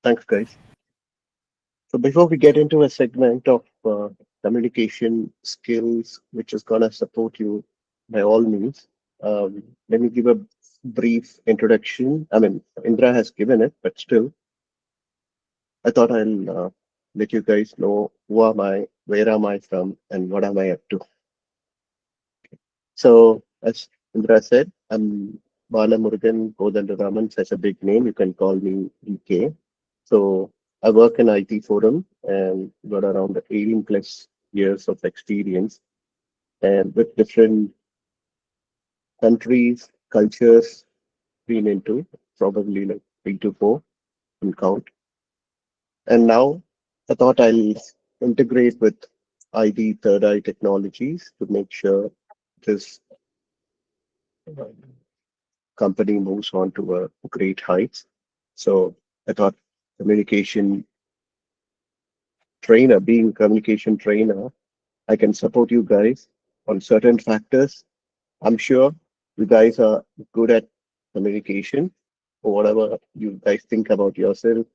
Thanks, guys. So before we get into a segment of communication skills, which is gonna support you by all means, let me give a brief introduction. I mean, Indra has given it, but still, I thought I'll let you guys know who am I, where am I from, and what am I up to. So, as Indra said, I'm Bala Murugan Kodandaraman, such a big name. You can call me BK. So, I work in IT Forum and got around 18 plus years of experience and with different countries, cultures, been into probably like 3 to 4 in count. And now I thought I'll integrate with ID Third Eye Technologies to make sure this uh, company moves on to a great heights. So I thought communication being communication trainer, I can support you guys on certain factors. I'm sure you guys are good at communication or whatever you guys think about yourself.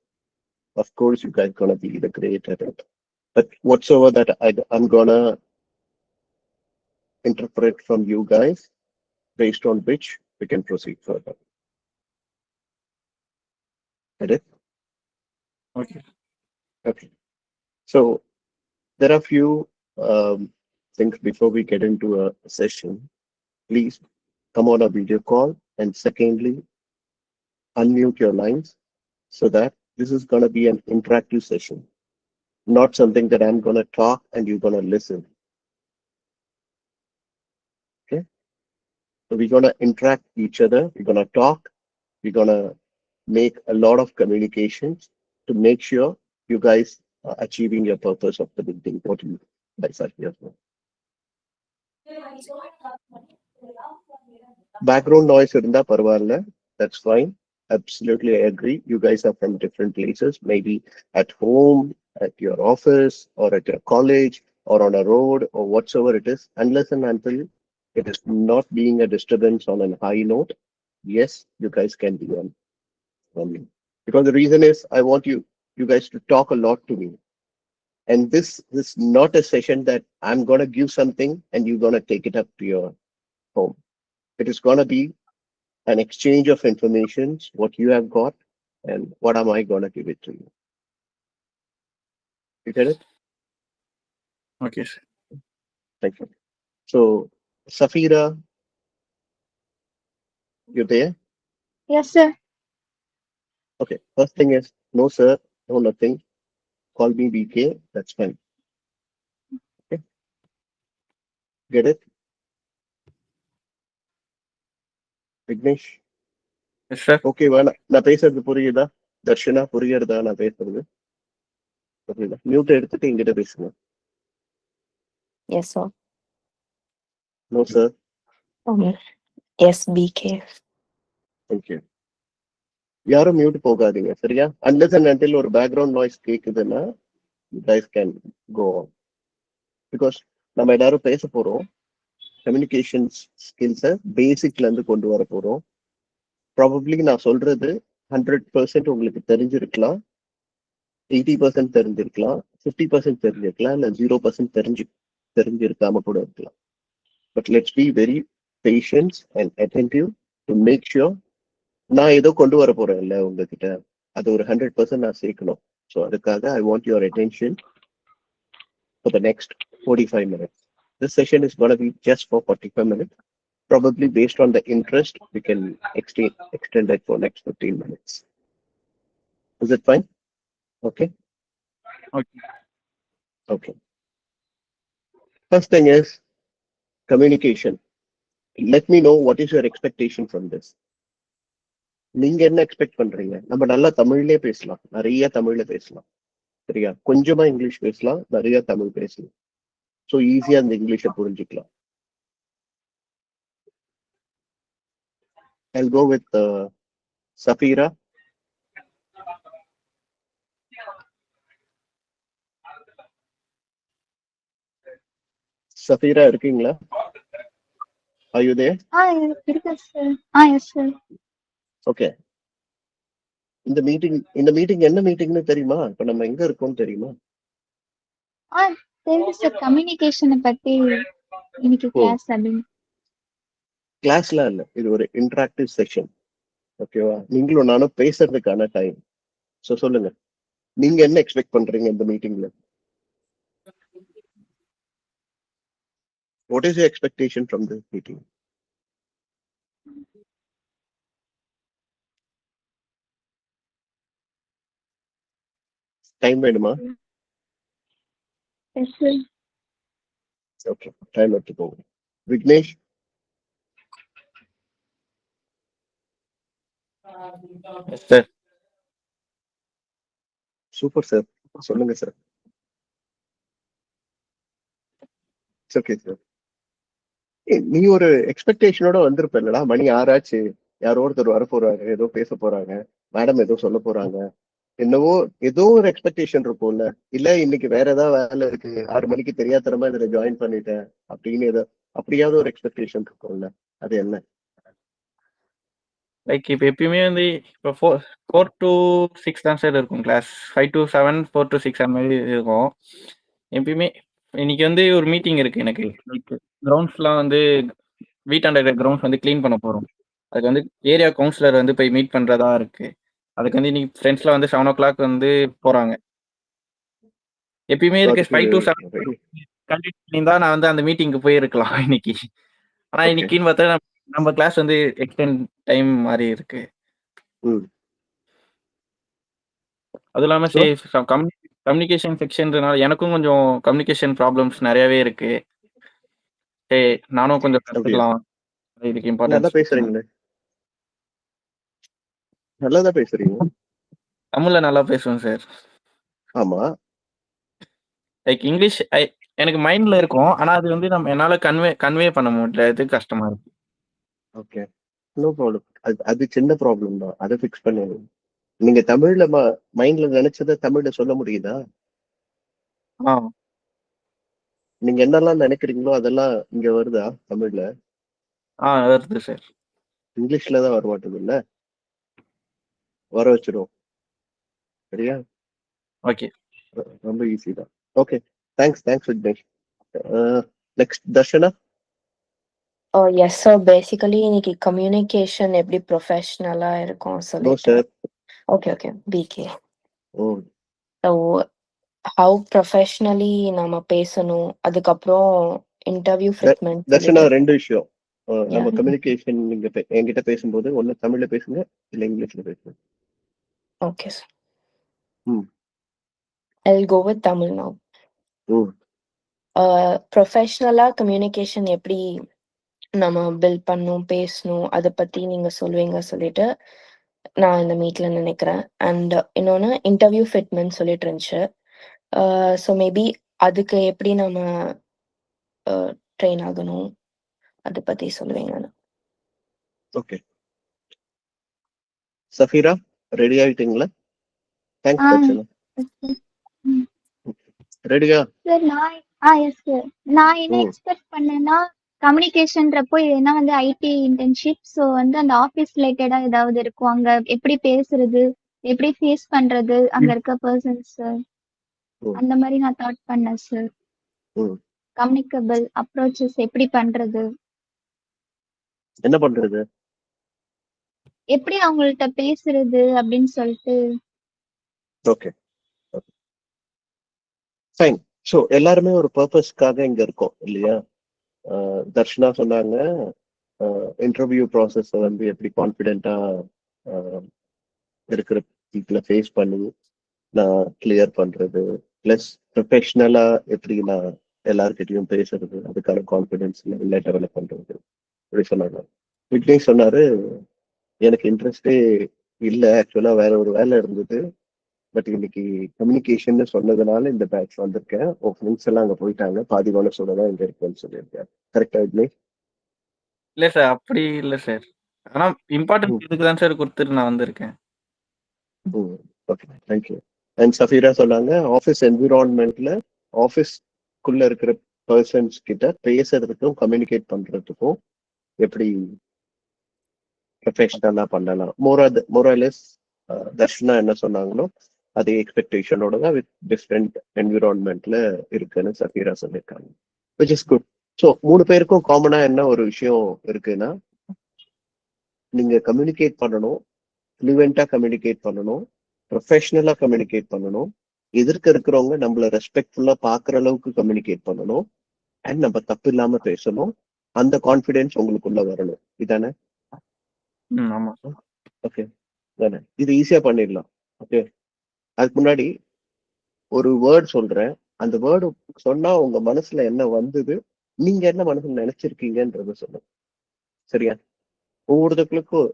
Of course, you guys gonna be the great at it. But whatsoever that I'm gonna interpret from you guys, based on which we can proceed further. Get it? Okay. Okay. So there are few um, things before we get into a session. Please come on a video call, and secondly, unmute your lines so that this is going to be an interactive session, not something that I'm going to talk and you're going to listen. Okay, so we're going to interact each other. We're going to talk. We're going to make a lot of communications to make sure you guys are achieving your purpose of the building. What you guys are here for. Background noise இருந்தா பரவாயில்ல. That's fine. Absolutely, I agree. You guys are from different places, maybe at home, at your office, or at your college, or on a road, or whatsoever it is. Unless and until it is not being a disturbance on a high note, yes, you guys can be on me. Because the reason is I want you guys to talk a lot to me. And this is not a session that I'm gonna give something and you're gonna take it up to your home. It is gonna be an exchange of informations, what you have got, and what am I gonna give it to you. You get it? Okay, sir. Thank you. So, Safira, you there? Yes, sir. Okay. First thing is no, sir, no, nothing. Call me BK. That's fine. Okay. Get it? Vignesh. Yes, sir. Okay, நான் பேசுறது புரியுதா? தர்ஷனா புரியுறதா நான் பேசுறது? புரியுதா? Mute எடுத்துட்டு என்கிட்ட பேசுங்க. Yes, sir. No, sir. Yes, BK. Thank you. யாரும் மியூட் போகாதீங்க சரியா? Unless and until ஒரு பேக்ரவுண்ட் நாய்ஸ் கேக்குதுன்னா you guys can go on. Because நம்ம எல்லாரும் பேச போறோம் கம்யூனிகேஷன் ஸ்கில்ஸை பேசிக்ல இருந்து கொண்டு வர போறோம். ப்ராபப்ளி நான் சொல்றது 100% உங்களுக்கு தெரிஞ்சிருக்கலாம், 80% தெரிஞ்சிருக்கலாம், 50% தெரிஞ்சிருக்கலாம், இல்லை 0% தெரிஞ்சிருக்காம கூட இருக்கலாம். But let's be very patience and attentive to make sure நான் ஏதோ கொண்டு வர போறேன் இல்லை உங்ககிட்ட, அது ஒரு 100% நான் சேர்க்கணும். ஸோ அதுக்காக I want your attention for the next 45 minutes. This session is going to be just for 45 minutes. Probably based on the interest, we can extend it for next 15 minutes. Is it fine? Okay. Okay. Okay. First thing is communication. Let me know what is your expectation from this. நீங்க என்ன expect பண்றீங்க? நம்ம நல்லா தமிழ்லயே பேசலாம், நிறைய தமிழ்ல பேசலாம் சரியா? கொஞ்சமா இங்கிலீஷ் பேசலாம், நிறைய தமிழ் பேசலாம். ஸோ ஈஸியா அந்த இங்கிலீஷை புரிஞ்சுக்கலாம். I'll go with Safira. Safira, இருக்கீங்களா? Are you there? Yes, sir. Yes, sir. Okay. இந்த மீட்டிங் என்ன மீட்டிங்னு தெரியுமா? இப்ப நம்ம எங்க இருக்கோம்னு தெரியுமா? தெரியும் சார். கம்யூனிகேஷனை பத்தி இன்னைக்கு ஓ கிளாஸ் அப்படின்னு. கிளாஸ்லாம் இல்ல, இது ஒரு இன்டராக்டிவ் செஷன். ஓகேவா? நீங்களும் நானும் பேசுறதுக்கான டைம். சோ சொல்லுங்க, நீங்க என்ன எக்ஸ்பெக்ட் பண்றீங்க இந்த மீட்டிங்ல? What is your expectation from this meeting? Time வேணுமா? Yes, sir. ஓகே, டைம் எடுத்துக்கோங்க. Vignesh, yes sir. Super sir, சொல்லுங்க சார். Okay sir. நீ ஒரு எக்ஸ்பெக்டேஷனோட வந்திருப்பல்லடா, மணி 6 ஆச்சு, யாரோ ஒருத்தர் வர போறாங்க, ஏதோ பேச போறாங்க, மேடம் ஏதோ சொல்ல போறாங்க, என்னவோ ஏதோ ஒரு எக்ஸ்பெக்டேஷன் இருக்கும்ல. இல்ல இன்னைக்கு வேற ஏதாவது வேலை இருக்கு, 6 மணிக்கு தெரியாதனமா இதுல ஜாயின் பண்ணிட்டேன் அப்படின்னு ஏதோ அப்படியாவது ஒரு எக்ஸ்பெக்டேஷன் இருக்கும்ல, அது என்ன? லைக் இப்போ எப்பயுமே வந்து இப்போ 4 to 6 தான் சார் இருக்கும் கிளாஸ். 5 to 7, 4 to 6 அந்த மாதிரி இருக்கும் எப்பயுமே. இன்னைக்கு வந்து ஒரு மீட்டிங் இருக்கு எனக்கு. லைக் கிரவுண்ட்ஸ்லாம் வந்து வீட்டாண்ட இருக்கிற கிரவுண்ட்ஸ் வந்து க்ளீன் பண்ண போகிறோம். அதுக்கு வந்து ஏரியா கவுன்சிலர் வந்து போய் மீட் பண்ணுறதா இருக்கு. அதுக்கு வந்து இன்னைக்கு ஃப்ரெண்ட்ஸ்லாம் வந்து 7 o'clock வந்து போகிறாங்க. எப்பயுமே இருக்கு 5 to 7 கண்டினியூ பண்ணியிருந்தா நான் வந்து அந்த மீட்டிங்க்கு போயிருக்கலாம் இன்னைக்கு. ஆனா Okay. இன்னைக்குன்னு பார்த்தா நம்ம கிளாஸ் வந்து எக்ஸ்டெண்ட் டைம் மாதிரி இருக்கு. ம். அது இல்லாம So? கம்யூனிகேஷன் செக்ஷன்றனால எனக்கும் கொஞ்சம் கம்யூனிகேஷன் ப்ராப்ளம்ஸ் நிறையவே இருக்கு. நானும் கொஞ்சம் அப்படியா? கத்துக்கலாம். இதுக்கு நல்லா இம்பார்ட்டன்ஸ் பேசுறீங்களே, நல்லாதான் பேசுறீங்க. தமிழ்ல நல்லா பேசுவேன் சார். ஆமா, லைக் இங்கிலீஷ் எனக்கு மைண்ட்ல இருக்கும். ஆனா அது வந்து என்னால கன்வே பண்ண முடியல. கஷ்டமா இருக்கு. Okay, no problem. அது சின்ன ப்ராப்ளம் தான், அதை ஃபிக்ஸ் பண்ணிடுங்க. நீங்க தமிழ்ல மைண்ட்ல நினைச்சதை தமிழ்ல சொல்ல முடியுதா? ஆ நீங்க என்னெல்லாம் நினைக்கிறீங்களோ அதெல்லாம் இங்க வருதா தமிழ்ல? வருது சார். இங்கிலீஷ்ல தான் வர மாட்டேது இல்ல, வர வச்சிடும். சரியா? ஓகே. ரொம்ப ஈஸி தான். Okay, thanks Vignesh. Next Darshana. Yes sir. Basically இன்னைக்கு கம்யூனிகேஷன் எப்படி ப்ரொஃபஷனலா இருக்கும் நோ சொல்லிட்டு. Sir. Okay PK. Oh so how professionally நம்ம பேசணும், அதுக்கப்புறம் இன்டர்வியூ ஃபிட்மெண்ட் தர்ஷனா, சொல்லிட்டு. ரெண்டு விஷயம். நம்ம Yeah. கம்யூனிகேஷன் நீங்க என்கிட்ட பேசும்போது ஒண்ணு தமிழ்ல பேசுங்க, இல்ல இங்கிலீஷ்ல பேசுங்க. Okay, sir. ம். I'll go with Tamil now. ம். ப்ரொஃபஷ்னலா கம்யூனிகேஷன் எப்படி நம்ம பில்ட் பண்ணணும், பேசணும், அதை பத்தி நீங்க சொல்லுவீங்க சொல்லிட்டு நான் இந்த மீட்ல நினைக்கிறேன். அண்ட் இன்னொன்னு இன்டர்வியூ ஃபிட்மெண்ட் சொல்லிட்டு இருந்துச்சு. ஸோ மேபி அதுக்கு எப்படி நம்ம ட்ரெயின் ஆகணும், அதை பத்தி சொல்லுவீங்க. ஓகே, சஃபீரா ரெடி ஆயிட்டீங்களா? Thanks ah Darshana. ரெடியா? Sir yes sir. நான் என்ன ம். எக்ஸ்பெக்ட் பண்ணேன்னா, கம்யூனிகேஷன்றப்போ இதுனா வந்து ஐடி இன்டர்ன்ஷிப். ஸோ வந்து அந்த ஆஃபீஸ் ரிலேட்டடா ஏதாவது இருக்கும். அங்க எப்படி பேசுறது, எப்படி ஃபேஸ் பண்றது, அங்க இருக்க பர்சன்ஸ், ம். அந்த மாதிரி நான் தாட் பண்ணேன் சார். ம். கம்யூனிகபிள் அப்ரோச்சஸ் எப்படி பண்றது, என்ன பண்றது? எப்படி அவங்கள்ட்ட பேசுறது அப்படின்னு சொல்லிட்டு. Okay, fine. ஸோ எல்லாருமே ஒரு பர்பஸ்க்காக இங்க இருக்கோம் இல்லையா? தர்ஷனா சொன்னாங்க இன்டர்வியூ ப்ராசஸ் வந்து எப்படி கான்ஃபிடென்ட்டா இருக்கிற பீப்புளை ஃபேஸ் பண்ணி நான் கிளியர் பண்றது, பிளஸ் ப்ரொஃபஷனலா எப்படி நான் எல்லார்கிட்டையும் பேசுறது, அதுக்கான கான்ஃபிடென்ஸ் லெவலில் டெவலப் பண்றது அப்படி சொன்னாங்க. விக்னேஷ் சொன்னாரு எனக்கு இன்ட்ரெஸ்டே இல்லை, ஆக்சுவலா வேற ஒரு வேலை இருந்தது, பட் இன்னைக்கு கம்யூனிகேஷன் சொன்னதுனால இந்த பேட்ச் வந்திருக்கேன். உன் ஃப்ரெண்ட்ஸ் எல்லாம் அங்க போயிட்டாங்க, பாதி மனசோட தான் இங்க இருக்கேன்னு சொல்லியிருக்கேன். கரெக்டா விக்னேஷ்? இல்ல சார், அப்படி இல்ல சார். ஆனா இம்பார்ட்டன்ஸ் இதுக்கு தான் சார் கொடுத்துட்டு நான் வந்திருக்கேன். Okay, thank you. அண்ட் சஃபீரா சொன்னாங்க ஆஃபீஸ் என்விரான்மெண்ட்ல ஆஃபீஸ்க்குள்ள இருக்கிற பர்சன்ஸ் கிட்ட பேசுறதுக்கும் கம்யூனிகேட் பண்றதுக்கும் எப்படி ப்ரொஃபஷனலா பண்ணலாம், மோராலெஸ் தர்ஷனா என்ன சொன்னாங்களோ அதே எக்ஸ்பெக்டேஷனோட தான் வித் டிஃப்ரெண்ட் என்விரான்மெண்ட்ல இருக்குன்னு சஃபீரா சொல்லியிருக்காங்க, விச் இஸ் குட். ஸோ 3 பேருக்கும் காமனா என்ன ஒரு விஷயம் இருக்குன்னா, நீங்க கம்யூனிகேட் பண்ணணும், ஃப்ளூவெண்டா கம்யூனிகேட் பண்ணணும், ப்ரொஃபஷனலா கம்யூனிகேட் பண்ணணும், எதிர்க்க இருக்கிறவங்க நம்மள ரெஸ்பெக்ட்ஃபுல்லா பாக்குற அளவுக்கு கம்யூனிகேட் பண்ணணும், அண்ட் நம்ம தப்பு இல்லாம பேசணும். அந்த கான்ஃபிடென்ஸ் உங்களுக்குள்ள வரணும். இதானே? ஆமா. ஓகே தானே? இது ஈஸியா பண்ணிடலாம். ஓகே, அதுக்கு முன்னாடி ஒரு வேர்ட் சொல்றேன். அந்த வேர்டு சொன்னா உங்க மனசுல என்ன வந்தது, நீங்க என்ன மனசுல நினைச்சிருக்கீங்கன்றத சொல்லுங்க. சரியா? ஒவ்வொருத்தருக்கும்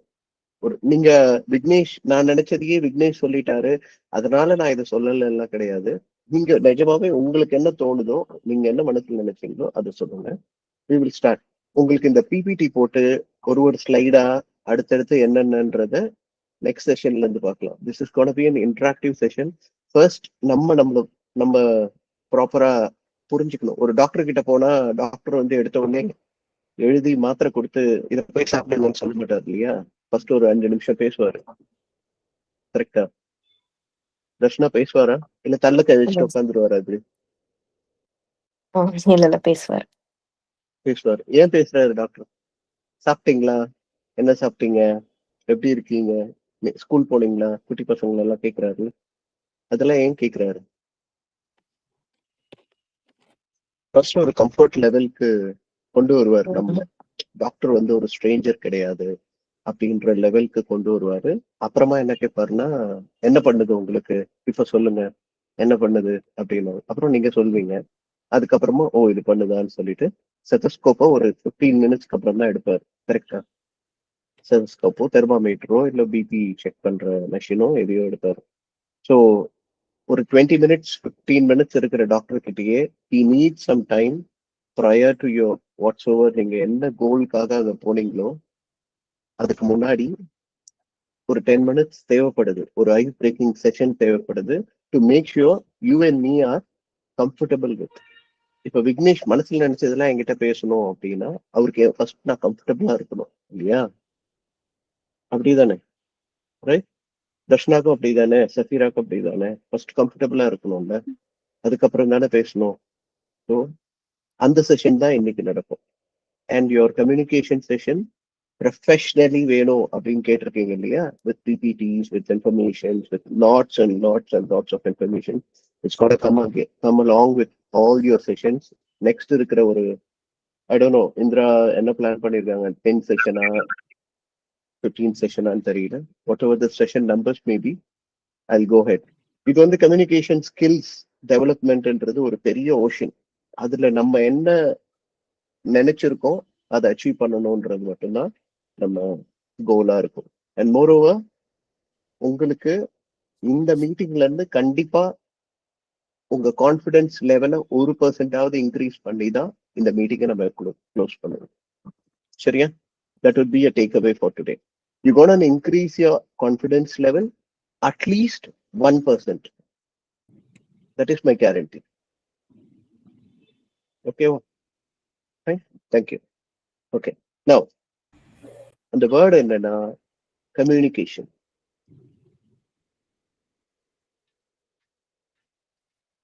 நீங்க விக்னேஷ், நான் நினைச்சதையே விக்னேஷ் சொல்லிட்டாரு அதனால நான் இதை சொல்லலாம் கிடையாது. நீங்க நிஜமாவே உங்களுக்கு என்ன தோணுதோ, நீங்க என்ன மனசுல நினைச்சீங்களோ அதை சொல்லுங்க. we will start. உங்களுக்கு இந்த பிபிடி போட்டு ஒரு ஸ்லைடா அடுத்தடுத்து என்னென்னன்றத நெக்ஸ்ட் செஷன்ல இருந்து பார்க்கலாம். This is gonna be an interactive session. First நம்ம ப்ராப்பரா புரிஞ்சுக்கணும். ஒரு டாக்டர் கிட்ட போனா டாக்டர் வந்து எடுத்த உடனே எழுதி மாத்திரை கொடுத்து இதை போய் சாப்பிடுங்கன்னு சொல்ல மாட்டார் இல்லையா? ஃபர்ஸ்ட் ஒரு 5 நிமிஷம் பேசுவாரு. கரெக்டா? தர்ஷனா பேசுவாரா இல்ல தள்ள கழிச்சுட்டு உட்காந்துருவாரா? அது இல்ல பேசுவார். பேசுவார். ஏன் பேசுறாரு டாக்டர்? சாப்பிட்டீங்களா, என்ன சாப்பிட்டீங்க, எப்படி இருக்கீங்க, ஸ்கூல் போனீங்களா, குட்டி பசங்களை எல்லாம் கேட்கிறாரு. அதெல்லாம் ஏன் கேட்கிறாரு? ஃபர்ஸ்ட் ஒரு கம்ஃபர்ட் லெவலுக்கு கொண்டு வருவார். நம்ம டாக்டர் வந்து ஒரு ஸ்ட்ரேஞ்சர் கிடையாது அப்படின்ற லெவலுக்கு கொண்டு வருவாரு. அப்புறமா என்ன கேட்பாருன்னா, என்ன பண்ணுது உங்களுக்கு இப்ப சொல்லுங்க, என்ன பண்ணுது அப்படின்னு. அப்புறம் நீங்க சொல்வீங்க. அதுக்கப்புறமா ஓ இது பண்ணுதான்னு சொல்லிட்டு செத்தஸ்கோப்போ ஒரு 15 மினிட்ஸ்க்கு அப்புறம் தான் எடுப்பாரு. கரெக்டா? செத்தஸ்கோப்போ தெர்மாமீட்டரோ இல்ல பிபி செக் பண்ற மெஷினோ எதையோ எடுப்பாரு. ஸோ ஒரு 20 மினிட்ஸ் 15 மினிட்ஸ் இருக்கிற டாக்டர் கிட்டயே he needs some time prior to your whatsoever நீங்க என்ன கோலுக்காக அங்க போனீங்களோ அதுக்கு முன்னாடி ஒரு 10 மினிட்ஸ் தேவைப்படுது. ஒரு ஐஸ் பிரேக்கிங் செஷன் தேவைப்படுது to make sure you and me are comfortable with. இப்ப விக்னேஷ் மனசுல நினைச்சதெல்லாம் என்கிட்ட பேசணும் அப்படின்னா அவருக்கு ஃபர்ஸ்ட் நான் கம்ஃபர்டபுளா இருக்கணும் இல்லையா? அப்படிதானே? ரைட்? தர்ஷனாக்கும் அப்படிதானே, சஃபீராக்கும் அப்படிதானே? ஃபர்ஸ்ட் கம்ஃபர்டபுளா இருக்கணும்ல, அதுக்கப்புறம் தானே பேசணும். ஸோ அந்த செஷன் தான் இன்னைக்கு நடக்கும். And your communication session professionally வேணும் அப்படின்னு கேட்டிருக்கீங்க இல்லையா? With PPTs, with informations, with lots and lots and lots of information. It's got come along with all your sessions. Next இருக்கிற ஒரு ஐ டோன்ட் நோ இந்திரா என்ன பிளான் பண்ணிருக்காங்க, 10 செஷனா 15 செஷனான்னு தெரியல. What ever the session numbers maybe I'll go ahead. இது வந்து communication skills டெவலப்மெண்ட்ன்றது ஒரு பெரிய ocean. அதுல நம்ம என்ன நினைச்சிருக்கோம் அதை அச்சீவ் பண்ணணும்ன்றது மட்டும்தான் நம்ம கோலா இருக்கும். அண்ட் மோரோவர் உங்களுக்கு இந்த மீட்டிங்ல இருந்து கண்டிப்பா உங்க கான்ஃபிடன்ஸ் லெவலை 1% இன்க்ரீஸ் பண்ணி தான் இந்த மீட்டிங்கை நம்ம க்ளோஸ் பண்ணணும். சரியா? That would be a takeaway for today. You're going to increase your confidence level at least 1%. That is my guarantee. Okay, fine. Thank you. Okay. Now, the word என்னன்னா communication.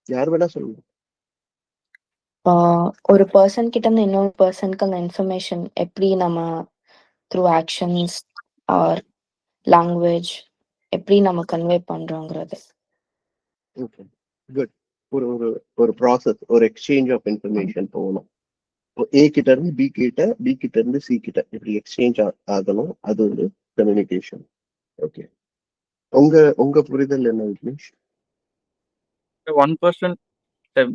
யார் வேணா சொல்லுங்க. ஒரு பர்சன் கிட்ட இருந்து இன்னொரு பர்சனுக்கு அந்த இன்ஃபர்மேஷன் எப்படி நம்ம த்ரூ ஆக்ஷன்ஸ் ஆர் லாங்குவேஜ் எப்படி நம்ம கன்வே பண்றோங்கிறது. Okay, good. ஒரு ஒரு ஒரு ப்ராசஸ், ஒரு எக்ஸ்சேஞ்ச் ஆஃப் இன்ஃபர்மேஷன் போகணும். ஏ கிட்ட இருந்து பி கிட்ட, பி கிட்ட இருந்து சி கிட்ட இப்படி எக்ஸ்சேஞ்ச் ஆகணும். அது வந்து கம்யூனிகேஷன். ஓகே, உங்க புரிதல் என்ன விக்னேஷ்? 1%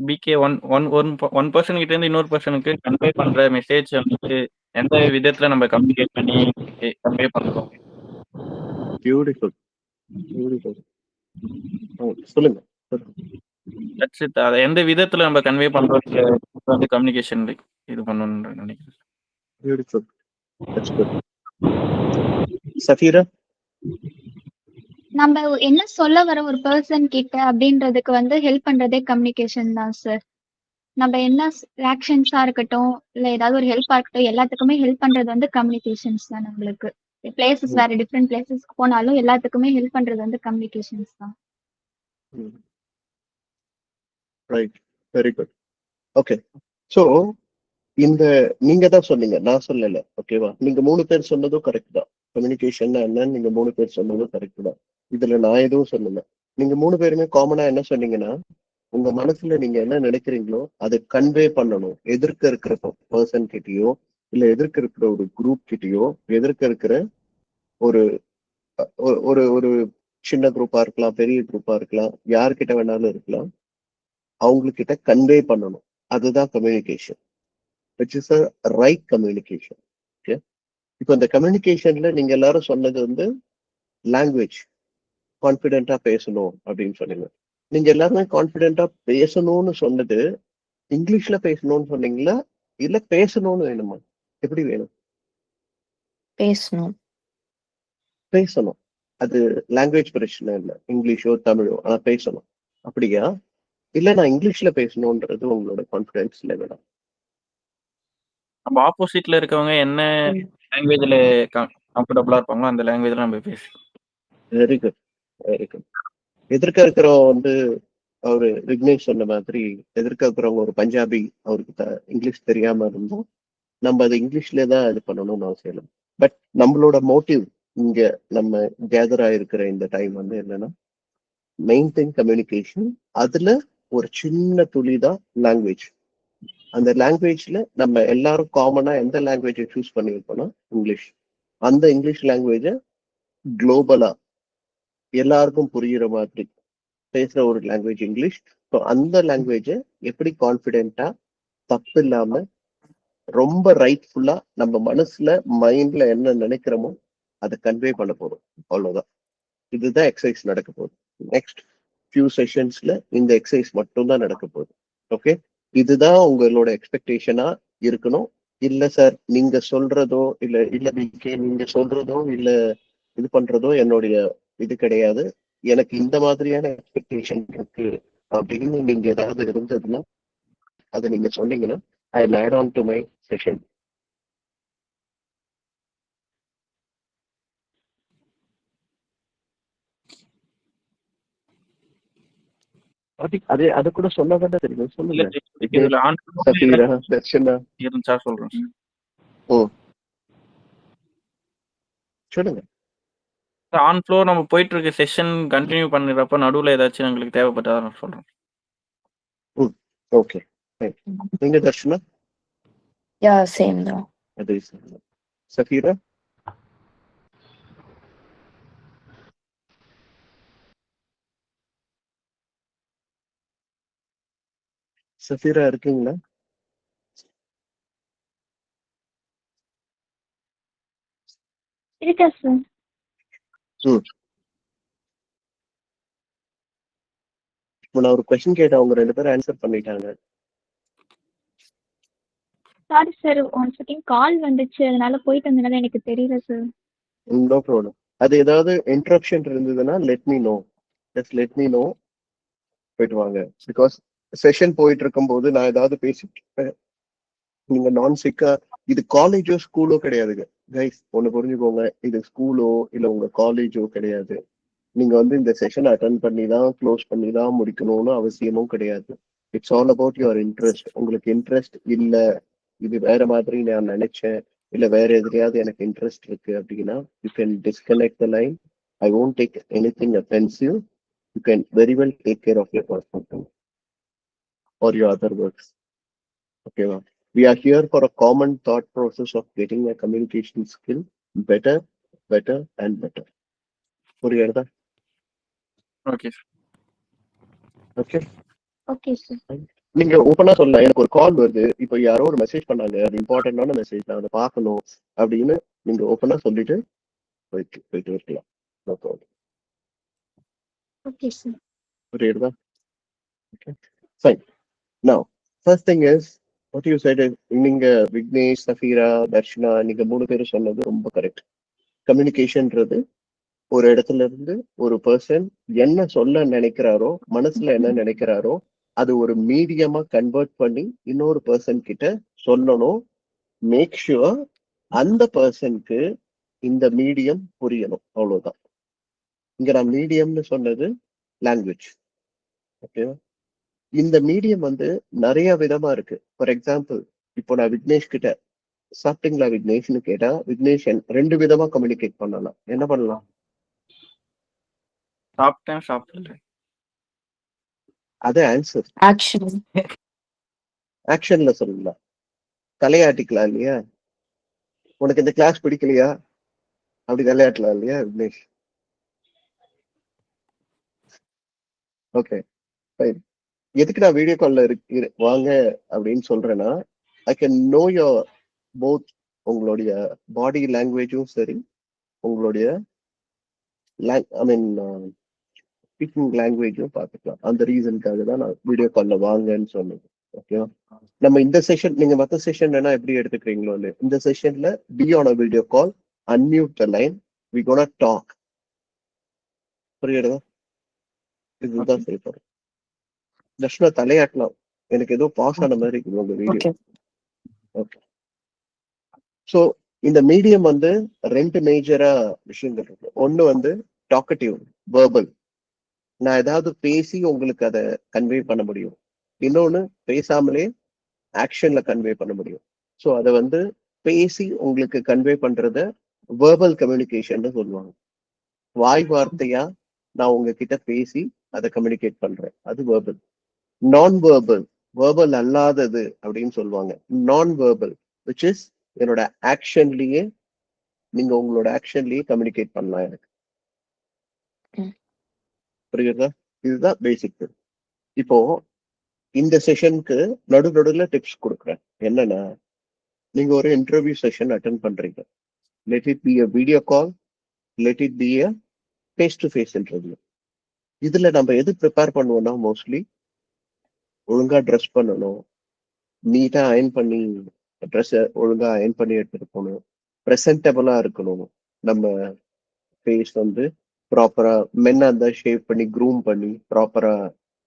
பிகே ஒன் பர்சன் கிட்ட இருந்து இன்னொரு பர்சனுக்கு கன்வே பண்ற மெசேஜ் வந்து எந்த விதத்துல நம்ம கம்யூனிகேட் பண்ணி கன்வே பண்றோம். Beautiful, beautiful. சொல்லுங்க. That's it. அதை எந்த விதத்துல நம்ம கன்வே பண்றோம் வந்து கம்யூனிகேஷன் இது பண்ணணும்னு நினைக்கிறேன். பியூட்டிஃபுல். That's good. சஃபீரா, நம்ம என்ன சொல்ல வர ஒரு பர்சன் கிட்ட அப்படின்றதுக்கு வந்து ஹெல்ப் பண்றதே கம்யூனிகேஷன் தான் சார். நம்ம என்ன ஆக்ஷன்ஸா இருக்கட்டும் இல்ல ஏதாவது ஒரு ஹெல்ப்பா இருக்கட்டும் எல்லாத்துக்குமே ஹெல்ப் பண்றது வந்து கம்யூனிகேஷன்ஸ் தான் நம்மளுக்கு. பிளேசஸ் ம். வேற டிஃப்ரெண்ட் பிளேசஸ்க்கு போனாலும் எல்லாத்துக்குமே ஹெல்ப் பண்றது வந்து கம்யூனிகேஷன்ஸ் தான். Right, very good. Okay, so இந்த நீங்க தான் சொன்னீங்க, நான் சொல்லல. ஓகேவா? நீங்க 3 பேர் சொன்னதும் கரெக்ட் தான். கம்யூனிகேஷன் என்னன்னு நீங்க 3 பேர் சொன்னதும் கரெக்ட் தான். இதுல நான் எதுவும் சொல்லல. நீங்க 3 பேருமே காமனா என்ன சொன்னீங்கன்னா, உங்க மனசுல நீங்க என்ன நினைக்கிறீங்களோ அதை கன்வே பண்ணணும். எதிர்க்க இருக்கிற பர்சன் கிட்டயோ, இல்ல எதிர்க்க இருக்கிற ஒரு குரூப் கிட்டயோ, எதிர்க்க இருக்கிற ஒரு ஒரு ஒரு சின்ன குரூப்பா இருக்கலாம், பெரிய குரூப்பா இருக்கலாம், யார்கிட்ட வேணாலும் இருக்கலாம், அவங்கக்கிட்ட கன்வே பண்ணணும். அதுதான் communication, which is a right communication. Okay, இப்போ இந்த கம்யூனிகேஷன்ல நீங்க எல்லாரும் சொன்னது வந்து லாங்குவேஜ், கான்ஃபிடென்ட்டா பேசணும் அப்படின்னு சொன்னீங்க. நீங்க எல்லாருமே கான்ஃபிடென்ட்டா பேசணும்னு சொன்னது இங்கிலீஷ்ல பேசணும்னு சொன்னீங்களா, இல்ல பேசணும்னு வேணுமா? எப்படி வேணும்? பேசணும். பேசணும். அது லாங்குவேஜ் பிரச்சனை இல்லை, இங்கிலீஷோ தமிழோ, ஆனா பேசணும். அப்படியா? இல்ல நான் இங்கிலீஷ்ல பேசணும்ன்றது உங்களோட கான்ஃபிடன்ஸ் லெவலா? நம்ம ஆப்போசிட்ல இருக்கவங்க என்ன லாங்குவேஜ்ல கம்ஃபர்டபுளா இருப்பாங்களோ அந்த லாங்குவேஜ்ல நம்ம பேசணும். Very good, very good. எதிர்க்க இருக்கிறவங்க வந்து அவரு விக்னேஷ் சொன்ன மாதிரி, எதிர்க்க இருக்கிறவங்க ஒரு பஞ்சாபி, அவருக்கு இங்கிலீஷ் தெரியாம இருந்தோம், நம்ம அதை இங்கிலீஷ்ல தான் இது பண்ணணும்னு அவசியம் இல்லை. பட் நம்மளோட மோட்டிவ் இங்க நம்ம கேதர் ஆயிருக்கிற இந்த டைம் வந்து என்னன்னா, மெயின் திங் கம்யூனிகேஷன். அதுல ஒரு சின்ன துளி தான் லாங்குவேஜ். அந்த லாங்குவேஜ்ல நம்ம எல்லாரும் காமனா எந்த லாங்குவேஜை சூஸ் பண்ணியிருக்கோம்னா இங்கிலீஷ். அந்த இங்கிலீஷ் லாங்குவேஜை குளோபலா எல்லாருக்கும் புரியுற மாதிரி பேசுற ஒரு லாங்குவேஜ் இங்கிலீஷ். ஸோ அந்த லாங்குவேஜை எப்படி கான்ஃபிடென்ட்டா, தப்பு இல்லாம, ரொம்ப ரைட்ஃபுல்லா நம்ம மனசுல மைண்ட்ல என்ன நினைக்கிறோமோ அதை கன்வே பண்ண போறோம். அவ்வளவுதான். இதுதான் எக்ஸசைஸ் நடக்க போகுது. நெக்ஸ்ட் ஃபியூ செஷன்ஸ்ல இந்த எக்ஸசைஸ் மட்டும் தான் நடக்க போகுது. ஓகே, இதுதான் உங்களோட எக்ஸ்பெக்டேஷனா இருக்கணும். இல்ல சார் நீங்க சொல்றதோ இல்ல இல்ல நீங்க சொல்றதோ இல்ல இது பண்றதோ என்னுடைய இது கிடையாது, எனக்கு இந்த மாதிரியான எக்ஸ்பெக்டேஷன் இருக்கு அப்படின்னு நீங்க ஏதாவது இருந்ததுன்னா அதை நீங்க சொன்னீங்கன்னா I add on to my session. அது அது கூட சொன்னதானே தெரியும். இல்ல சொல்லுங்க. இதுல ஆன் சஃபீரா, தர்ஷனா, இருந்துச்சா சொல்றேன் சார். சொல்லுங்க. ஆன் ஃப்ளோ நம்ம போயிட்டு இருக்க செஷன் கண்டினியூ பண்ணுறப்ப நடுவுல ஏதாச்சும் எங்களுக்கு தேவைப்பட்டதா நான் சொல்றேன். ஓகே, நீங்க தர்ஷனா? யா சேம் தான். அது சஃபீரா? சஃபீரா இருக்கீங்களா? இருக்கா சார்? இப்போ நான் ஒரு கொஸ்டின் கேட்டேன், அவங்க 2 பேரும் ஆன்சர் பண்ணிட்டாங்க. சாரி சார், 1 செகண்ட் கால் வந்துச்சு, அதனால போயிட்டு வந்தனால எனக்கு தெரியல சார். No problem. அது ஏதாவது இன்டரப்ஷன் இருந்ததுன்னா let me know. Just let me know. போயிட்டு வாங்க. பிகாஸ் செஷன் போயிட்டு இருக்கும்போது நான் ஏதாவது பேசிட்டு நீங்க நான் சிக்கா, இது காலேஜோ ஸ்கூலோ கிடையாதுங்க கைஸ், ஒண்ணு புரிஞ்சுக்கோங்க. இது ஸ்கூலோ இல்ல உங்க காலேஜோ கிடையாது. நீங்க வந்து இந்த செஷன் அட்டன் பண்ணி தான் க்ளோஸ் பண்ணி தான் முடிக்கணும்னு அவசியமும் கிடையாது. It's all about your interest. உங்களுக்கு இன்ட்ரெஸ்ட் இல்ல, இது வேற மாதிரி நான் நினைச்சேன், இல்ல வேற எதுலையாவது எனக்கு இன்ட்ரெஸ்ட் இருக்கு அப்படின்னா you can disconnect the line. I won't take anything offensive. You can very well take care of your personal thing or your other works. Okay, well, we are here for a common thought process of getting a communication skill better, better and better. புரியுறதா? Okay sir. Okay, okay sir. நீங்க ஓப்பனா சொல்லலாம், எனக்கு ஒரு கால் வருது, இப்போ யாரோ ஒரு மெசேஜ் பண்ணாங்க, அது இம்பார்ட்டன்டான மெசேஜ், நான் அதை பார்க்கணும் அப்படின்னு நீங்க ஓப்பனா சொல்லிட்டு போயிட்டு இருக்கலாம். No problem. Okay sir. புரியுறதா? Okay, fine. Now first thing is what you said. நீங்க விக்னேஷ், சஃபீரா, தர்ஷனா, நீங்க 3 பேரும் சொன்னது ரொம்ப கரெக்ட். கம்யூனிகேஷன்ன்றது ஒரு இடத்துல இருந்து ஒரு பர்சன் என்ன சொல்ல நினைக்கிறாரோ, மனசுல என்ன நினைக்கிறாரோ, அது ஒரு மீடியமா கன்வெர்ட் பண்ணி இன்னொரு பர்சன் கிட்ட சொல்லணும். மேக் ஷுர் அந்த பர்சனுக்கு இந்த மீடியம் புரியணும், அவ்வளவுதான். இங்க நான் மீடியம்னு சொன்னது லாங்குவேஜ். ஓகேவா? இந்த மீடியம் வந்து நிறைய விதமா இருக்கு. ஃபார் எக்ஸாம்பிள், இப்போ நான் விக்னேஷ் கிட்ட சாப்பிட்டீங்களா விக்னேஷ்னு கேட்டா, விக்னேஷ் 2 விதமா கம்யூனிகேட் பண்ணலாம். என்ன பண்ணலாம்? சாப்பிட்டேன், சாப்பிடல. அது ஆன்சர். ஆக்ஷன். ஆக்ஷன்ல சொல்லலாம், தலையாட்டிக்கலாம் இல்லையா? உனக்கு இந்த கிளாஸ் பிடிக்கலையா, அப்படி தலையாட்டலாம் இல்லையா விக்னேஷ்? Okay, fine. எதுக்கு நான் வீடியோ கால்ல வாங்க அப்படின்னு சொல்றேன்னா, I can know your both, உங்களுடைய பாடி லாங்குவேஜும் சரி, உங்களுடைய ஐ மீன் ஸ்பீக்கிங் லாங்குவேஜும் பார்த்துக்கலாம். அந்த ரீசனுக்காக தான் நான் வீடியோ கால்ல வாங்கன்னு சொன்னது. ஓகேவா? நம்ம இந்த செஷன், நீங்க மற்ற செஷன் வேணா எப்படி எடுத்துக்கிறீங்களோ இல்லையா, இந்த செஷன்ல be on a video call, unmute the line, we gonna talk. புரியுதா? இதுதான் செய்யப்படும். தர்ஷனா தலையாட்டலாம், எனக்கு ஏதோ பாஸ் ஆன மாதிரி இருக்குது உங்க வீடியோ. ஓகே. ஓகே. ஸோ இந்த மீடியம் வந்து 2 மேஜரா விஷயங்கள் இருக்கு. ஒண்ணு வந்து டாக்கட்டிவ், வேர்பல், நான் ஏதாவது பேசி உங்களுக்கு அதை கன்வே பண்ண முடியும். இன்னொன்னு பேசாமலே ஆக்ஷன்ல கன்வே பண்ண முடியும். ஸோ அதை வந்து பேசி உங்களுக்கு கன்வே பண்றத வேர்பல் கம்யூனிகேஷன் சொல்லுவாங்க. வாய் வார்த்தையா நான் உங்ககிட்ட பேசி அதை கம்யூனிகேட் பண்றேன், அது வேர்பல். நான் வேர்பல், வேர்பல் அல்லாதது அப்படின்னு சொல்லுவாங்க. நான் வேர்பல் விச் இஸ் என்னோட ஆக்ஷன்லயே, நீங்க உங்களோட ஆக்ஷன்லயே கம்யூனிகேட் பண்ணலாம் எனக்கு. புரியுதா? இதுதான் பேசிக். இப்போ இந்த செஷனுக்கு நடுநடுல டிப்ஸ் கொடுக்குறேன். என்னன்னா, நீங்க ஒரு இன்டர்வியூ செஷன் அட்டென்ட் பண்றீங்க. Let it be a video call, let it be a face to face interview. இதுல நம்ம எது ப்ரிப்பேர் பண்ணுவோம்னா, மோஸ்ட்லி ஒழுங்கா ட்ரெஸ் பண்ணணும், நீட்டா அயன் பண்ணி ட்ரெஸ்ஸை ஒழுங்கா அயன் பண்ணி எடுத்துட்டு போகணும், ப்ரெசன்டபிளா இருக்கணும். நம்ம ஃபேஸ் வந்து ப்ராப்பரா, மென்னா இருந்தா ஷேவ் பண்ணி க்ரூம் பண்ணி ப்ராப்பரா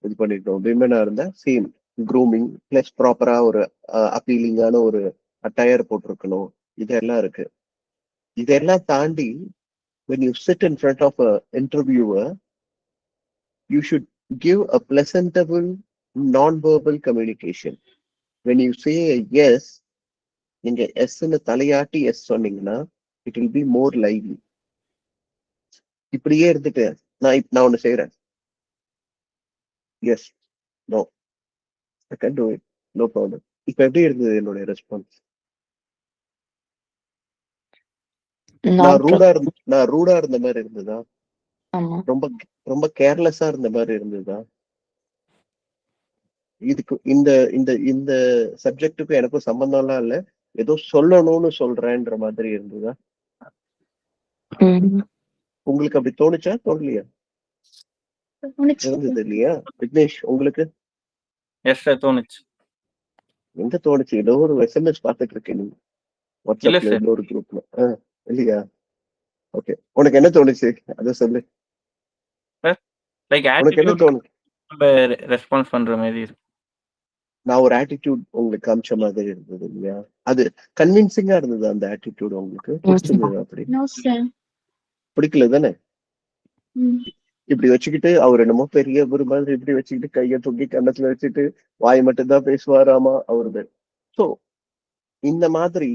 இது பண்ணிக்கணும். விமனா இருந்தா சேம் க்ரூமிங் பிளஸ் ப்ராப்பரா ஒரு அப்பீலிங்கான ஒரு அட்டையர் போட்டிருக்கணும். இதெல்லாம் இருக்கு. இதெல்லாம் தாண்டி when you sit in front of a interviewer, you should give a presentable non-verbal communication. When you say a yes, நீங்க எஸ்ன்னு தலையாட்டி எஸ் சொன்னீங்கன்னா it will be more lively. இப்படியே இருந்துட்டு நான் ஒண்ணு செய்யறேன், yes, no, I can do it, no problem. இப்ப எப்படி இருந்தது என்னுடைய ரெஸ்பான்ஸ்? நான் ரூடா இருந்த மாதிரி இருந்ததா? ஆமா. ரொம்ப ரொம்ப கேர்லெஸ்ஸா இருந்த மாதிரி இருந்ததா? இதுக்கு இந்த இந்த இந்த சப்ஜெக்டுக்கும் எனக்கும் சம்பந்தம்லாம் இல்ல, ஏதோ சொல்லணும்னு சொல்றேன்ற மாதிரி இருந்ததா? உங்களுக்கு அப்படி தோணுச்சா, தோணலையா? இருந்தது இல்லையா விக்னேஷ் உங்களுக்கு? எஸ் சார், தோணுச்சு. எங்க தோணுச்சு? ஏதோ ஒரு எஸ்எம்எஸ் பார்த்துட்டு இருக்கேன் நீங்க வாட்ஸ்அப்ல, ஏதோ ஒரு குரூப்ல இல்லையா? ஓகே, உனக்கு என்ன தோணுச்சு அத சொல்லு. லைக் உனக்கு என்ன தோணுச்சு? ரெஸ்பான்ஸ் பண்ற மாதிரி இருக்கு. நான் ஒரு ஆட்டிடியூட் உங்களுக்கு காமிச்ச மாதிரி இருந்தது இல்லையா? அது கன்வின்சிங்கா இருந்தது அந்த ஆட்டிடியூட் உங்களுக்கு? பிடிச்சது? அப்படி பிடிக்கல தானே? இப்படி வச்சுக்கிட்டு அவர் என்னமோ பெரிய ஒரு மாதிரி இப்படி வச்சுக்கிட்டு கையை தூக்கி கன்னத்துல வச்சுட்டு வாய் மட்டும் தான் பேசுவாராமா அவரு. சோ இந்த மாதிரி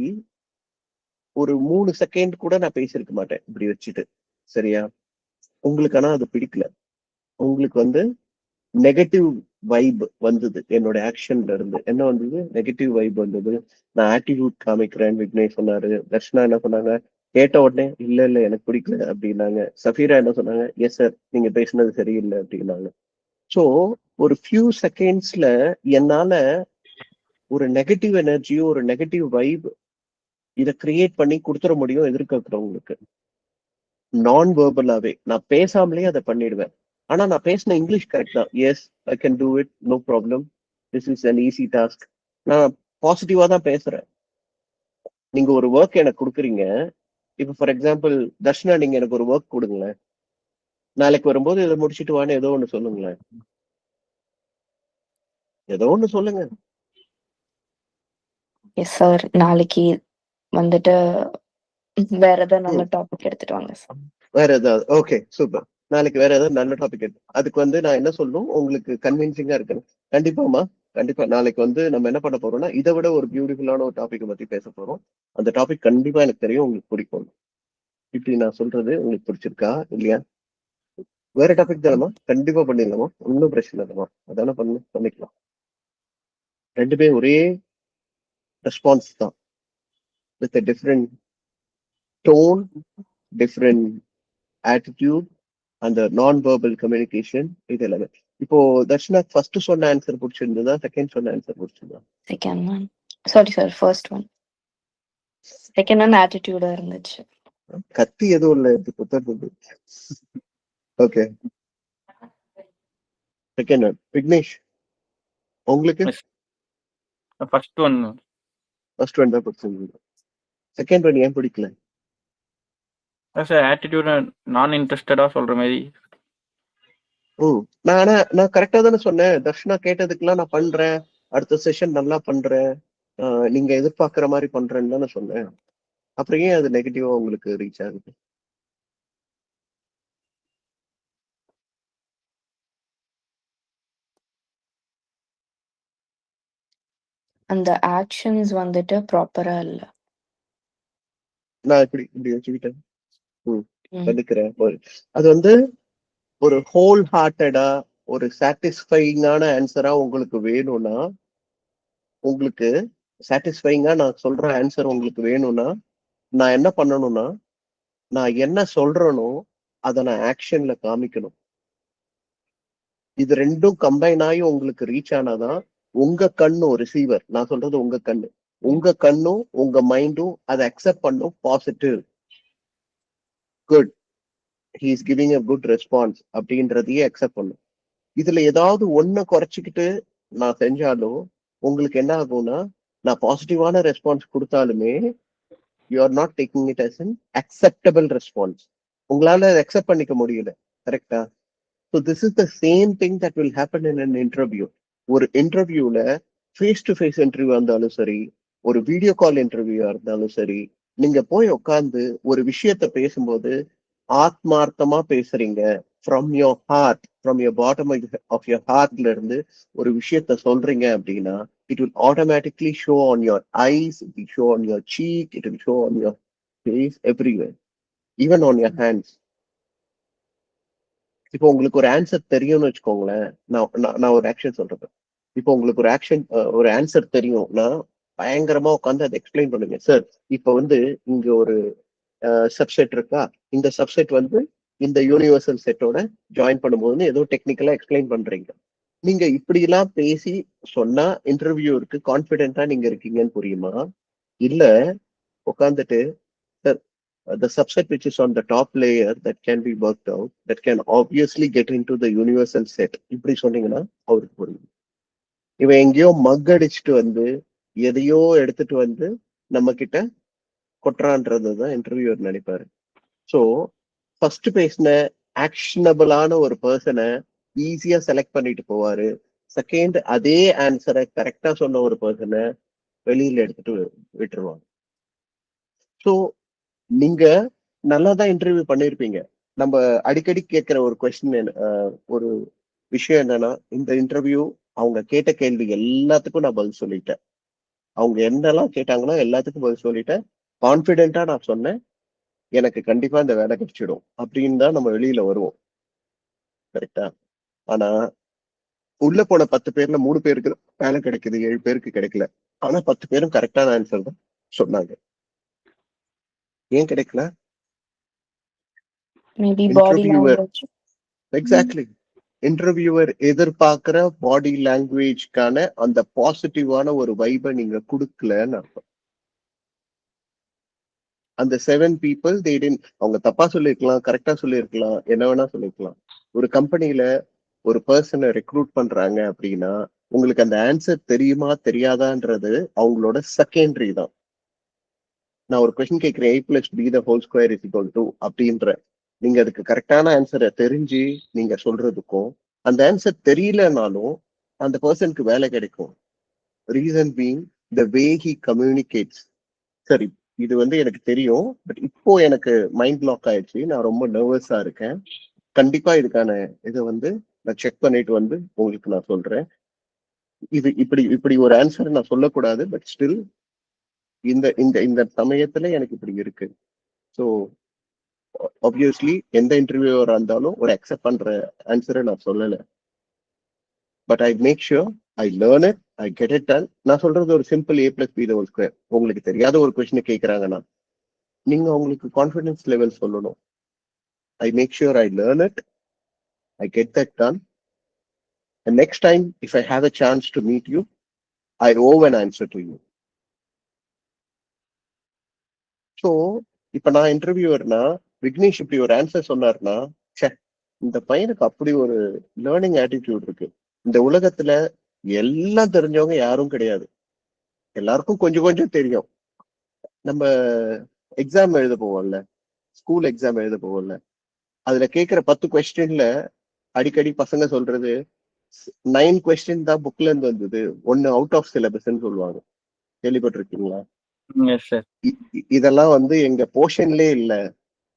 ஒரு 3 செகண்ட் கூட நான் பேசியிருக்க மாட்டேன் இப்படி வச்சுட்டு, சரியா? உங்களுக்கு ஆனா அது பிடிக்கல. உங்களுக்கு வந்து நெகட்டிவ் வைப் வந்தது என்னோட ஆக்ஷன்ல இருந்து. என்ன வந்தது? நெகட்டிவ் வைப் வந்தது. நான் ஆட்டிடியூட் காமிக்கிறேன் விக்னேஷ் சொன்னாரு. தர்ஷனா என்ன சொன்னாங்க? கேட்ட உடனே இல்ல எனக்கு பிடிக்கல அப்படின்னாங்க. சஃபீரா என்ன சொன்னாங்க? எஸ் சார், நீங்க பேசுனது சரியில்லை அப்படின்னாங்க. ஸோ ஒரு ஃபியூ செகண்ட்ஸ்ல என்னால ஒரு நெகட்டிவ் எனர்ஜியோ ஒரு நெகட்டிவ் வைப் இதை கிரியேட் பண்ணி கொடுத்துட முடியும் எதிர்க்கிறவங்களுக்கு. நான் வேர்பலாவே நான் பேசாமலே அதை பண்ணிடுவேன். ஆனா நான் பேசின இங்கிலீஷ் கரெக்ட் தான். Yes, I can do it, no problem, this is an easy task. நான் பாசிட்டிவா தான் பேசுறேன். நீங்க ஒரு ஒர்க் எனக்கு கொடுக்குறீங்க. இப்ப ஃபார் எக்ஸாம்பிள், தர்ஷனா நீங்க எனக்கு ஒரு ஒர்க் கொடுங்களேன். நாளைக்கு வரும்போது இதை முடிச்சுட்டு வான்னு ஏதோ ஒண்ணு சொல்லுங்களேன். ஏதோ ஒண்ணு சொல்லுங்க. எஸ் சார், நாளைக்கு வந்துட்டு வேற ஏதாவது நல்ல டாபிக் எடுத்துட்டு வாங்க சார். வேற ஏதாவது ஓகே சூப்பர். நாளைக்கு வேற ஏதாவது நல்ல டாபிக் எடுத்து அதுக்கு வந்து நான் என்ன சொல்லணும், உங்களுக்கு கன்வின்சிங்கா இருக்கணும். கண்டிப்பாமா, கண்டிப்பா நாளைக்கு வந்து நம்ம என்ன பண்ண போறோம்னா இதை விட ஒரு பியூட்டிஃபுல்லான ஒரு டாபிக் பத்தி பேச போறோம். அந்த டாபிக் கண்டிப்பா எனக்கு தெரியும் உங்களுக்கு பிடிக்கும். இப்படி நான் சொல்றது உங்களுக்கு பிடிச்சிருக்கா இல்லையா? வேற டாபிக் தானமா, கண்டிப்பா பண்ணிடலாமா, ஒன்னும் பிரச்சனை இல்லைமா. அதான பண்ணிக்கலாம். ரெண்டு பேரும் ஒரே ரெஸ்பான்ஸ் தான், with different tone, different attitude, அந்த நான் வெர்பல் கம்யூனிகேஷன், இது எல்லாமே. இப்போ தர்ஷனா ஃபர்ஸ்ட் சொன்ன ஆன்சர் பிடிச்சிருந்ததா, செகண்ட் சொன்ன ஆன்சர் பிடிச்சிருந்தா? Second one. Sorry sir, first one. Second one ஆட்டிடியூடா இருந்துச்சு. கத்தி எதுவும் இல்லை, இது புத்தகம். Okay, second one. விக்னேஷ் உங்களுக்கு? First one. ஃபர்ஸ்ட் ஒன் தான் பிடிச்சிருந்தது. செகண்ட் ஒன் ஏன் பிடிக்கல? சார் ஆட்டிடியூட் நான் இன்ட்ரெஸ்டடா சொல்ற மாதிரி. நான் கரெக்டா தானே சொன்னேன். தர்ஷனா கேட்டதுக்கெல்லாம் நான் பண்றேன், அடுத்த செஷன் நல்லா பண்றேன், நீங்க எதிர்பார்க்கிற மாதிரி பண்றேன்னு தானே சொன்னேன். அப்புறம் ஏன் அது நெகட்டிவா உங்களுக்கு ரீச் ஆகுது? அந்த ஆக்ஷன்ஸ் வந்துட்டு ப்ராப்பரா இல்ல. நான் இப்படி வச்சுக்கிட்டேன். கண்டுக்கிறேன். அது வந்து ஒரு ஹோல் ஹார்ட்டடா ஒரு சாட்டிஸ்ஃபைங்கான ஆன்சரா உங்களுக்கு வேணும்னா, உங்களுக்கு சாட்டிஸ்ஃபைங்கா நான் சொல்ற ஆன்சர் உங்களுக்கு வேணும்னா, நான் என்ன பண்ணணும்னா, நான் என்ன சொல்றேனோ அதை நான் ஆக்ஷன்ல காமிக்கணும். இது ரெண்டும் கம்பைன் ஆகி உங்களுக்கு ரீச் ஆனாதான் உங்க கண்ணும் ரிசீவர், நான் சொல்றது உங்க கண்ணு, உங்க கண்ணும் உங்க மைண்டும் அதை அக்செப்ட் பண்ணும். Positive, good, he is giving a good response அப்படின்றதையே அக்செப்ட் பண்ணும். இதுல ஏதாவது ஒண்ணு குறைச்சிக்கிட்டு நான் செஞ்சாலும் உங்களுக்கு என்ன ஆகும்னா, நான் பாசிட்டிவான ரெஸ்பான்ஸ் கொடுத்தாலுமே you are not taking it as an acceptable response. உங்களால அதை அக்செப்ட் பண்ணிக்க முடியல. கரெக்டா? So this is the same thing that will happen in an interview. ஒரு இன்டர்வியூல ஃபேஸ் டு ஃபேஸ் இன்டர்வியூ இருந்தாலும் சரி, ஒரு வீடியோ கால் இன்டர்வியூவா இருந்தாலும் சரி, நீங்க போய் உட்காந்து ஒரு விஷயத்த பேசும்போது ஆத்மார்த்தமா பேசுறீங்க, from your heart, from your bottom of your ஹார்ட்ல இருந்து ஒரு விஷயத்த சொல்றீங்க அப்படின்னா, it will automatically show on your eyes, it will show on your cheek, it will show on your face, everywhere, even on your hands. இப்போ உங்களுக்கு ஒரு answer தெரியும்னு வச்சுக்கோங்களேன், நான் ஒரு ஆக்ஷன் சொல்றேன். இப்போ உங்களுக்கு ஒரு ஆன்சர் தெரியும்னா பயங்கரமா உட்காந்து அதை எக்ஸ்பிளைன் பண்ணுங்க. சார் இப்போ வந்து இங்க ஒரு சப்செட் இருக்கா, இந்த சப்செட் வந்து இந்த யூனிவர்சல் செட்டோட ஜாயின் பண்ணும்போது ஏதோ டெக்னிக்கலா எக்ஸ்பிளைன் பண்றீங்க. நீங்க இப்படி எல்லாம் பேசி சொன்னா இன்டர்வியூருக்கு கான்பிடென்டா நீங்க இருக்கீங்கன்னு புரியுமா? இல்ல உட்காந்துட்டு sir the subset which is on the top layer that can be worked out, that can obviously get into the universal set, இப்படி சொன்னீங்கன்னா அவருக்கு புரியும். இவன் எங்கேயோ மக் அடிச்சுட்டு வந்து எதையோ எடுத்துட்டு வந்து நம்ம கிட்ட கொட்டுறான்றதுதான் இன்டர்வியூவர் நினைப்பாரு. ஸோ ஃபர்ஸ்ட் பேசின ஆக்ஷனபிளான ஒரு பர்சனை ஈஸியா செலக்ட் பண்ணிட்டு போவாரு. செகண்ட் அதே ஆன்சரை கரெக்டா சொன்ன ஒரு பர்சனை வெளியில எடுத்துட்டு விட்டுருவாங்க. ஸோ நீங்க நல்லா தான் இன்டர்வியூ பண்ணிருப்பீங்க. நம்ம அடிக்கடி கேட்கிற ஒரு கொஸ்டின், ஒரு விஷயம் என்னன்னா, இந்த இன்டர்வியூ அவங்க கேட்ட கேள்வி எல்லாத்துக்கும் நான் பதில் சொல்லிட்டேன், அவங்க என்னெல்லாம் கேட்டாங்களோ எல்லாத்துக்கும் பதில் சொல்லிட்டேன், கான்பிடென்டா நான் சொன்னேன், எனக்கு கண்டிப்பா இந்த வேலை கிடைச்சிடும் அப்படின்னு தான் நம்ம வெளியில வருவோம். கரெக்டா? ஆனா உள்ள போன 10 பேர்ல 3 பேருக்கு வேலை கிடைக்குது, 7 பேருக்கு கிடைக்கல. ஆனா 10 பேரும் கரெக்டான ஆன்சர் தான் சொன்னாங்க. ஏன் கிடைக்கல? மேபி பாடி இன்டர்வியூவர், லாங்குவேஜ். எக்ஸாக்ட்லி, இன்டர்வியூவர் எதிர்பார்க்கிற பாடி லாங்குவேஜ்க்கான அந்த பாசிட்டிவான ஒரு வைபை நீங்க கொடுக்கலன்னு அர்த்தம். அந்த 7 people அவங்க தப்பா சொல்லியிருக்கலாம், கரெக்டா சொல்லியிருக்கலாம், என்ன வேணா சொல்லியிருக்கலாம். ஒரு கம்பெனில ஒரு பர்சனை ரெக்ரூட் பண்றாங்க அப்படின்னா உங்களுக்கு அந்த ஆன்சர் தெரியுமா தெரியாதான்றது அவங்களோட செகண்டரி தான். நான் ஒரு கொஸ்டின் கேட்கிறேன், 8+b² அப்படின்ற, நீங்க அதுக்கு கரெக்டான ஆன்சரை தெரிஞ்சு நீங்க சொல்றதுக்கும் அந்த ஆன்சர் தெரியலனாலும் அந்த பர்சனுக்கு வேலை கிடைக்கும். Reason being the way he communicates. சரி, இது வந்து எனக்கு தெரியும், பட் இப்போ எனக்கு மைண்ட் பிளாக் ஆயிடுச்சு, நான் ரொம்ப நர்வஸா இருக்கேன், கண்டிப்பா இதுக்கான இதை வந்து நான் செக் பண்ணிட்டு வந்து உங்களுக்கு நான் சொல்றேன். இது இப்படி இப்படி ஒரு ஆன்சர் நான் சொல்லக்கூடாது, பட் ஸ்டில் இந்த இந்த இந்த சமயத்துல எனக்கு இப்படி இருக்கு. ஸோ ஆப்வியஸ்லி எந்த இன்டர்வியூவரா இருந்தாலும் ஒரு அக்செப்ட் பண்ற ஆன்சரை நான் சொல்லலை, but I make sure I learn it, I get it done. நான் சொல்றது ஒரு சிம்பிள் A+B². உங்களுக்கு தெரியாத ஒரு கொஸ்டின் கேட்கறாங்கன்னா நீங்க உங்களுக்கு கான்ஃபிடன்ஸ் லெவல் சொல்லணும். I make sure I learn it, I get that done. And next time, if I have a chance to meet you, I owe an answer to you. So, இப்ப நான் இன்டர்வியூவர்னா விக்னேஷ் இப்படி ஒரு answer சொன்னார்னா, இந்த பையனுக்கு அப்படி ஒரு லேர்னிங் ஆட்டிடியூட் இருக்கு. இந்த உலகத்துல எல்லாம் தெரிஞ்சவங்க யாரும் கிடையாது, எல்லாருக்கும் கொஞ்சம் கொஞ்சம் தெரியும். நம்ம எக்ஸாம் எழுத போவோம்ல, ஸ்கூல் எக்ஸாம் எழுத போவோம்ல, அதுல கேட்கிற 10 கொஸ்டின்ல அடிக்கடி பசங்க சொல்றது 9 கொஸ்டின் தான் புக்ல இருந்து வந்தது, 1 அவுட் ஆஃப் சிலபஸ்ன்னு சொல்லுவாங்க. கேள்விப்பட்டிருக்கீங்களா? Yes sir. இதெல்லாம் வந்து எங்க போர்ஷன்லயே இல்ல,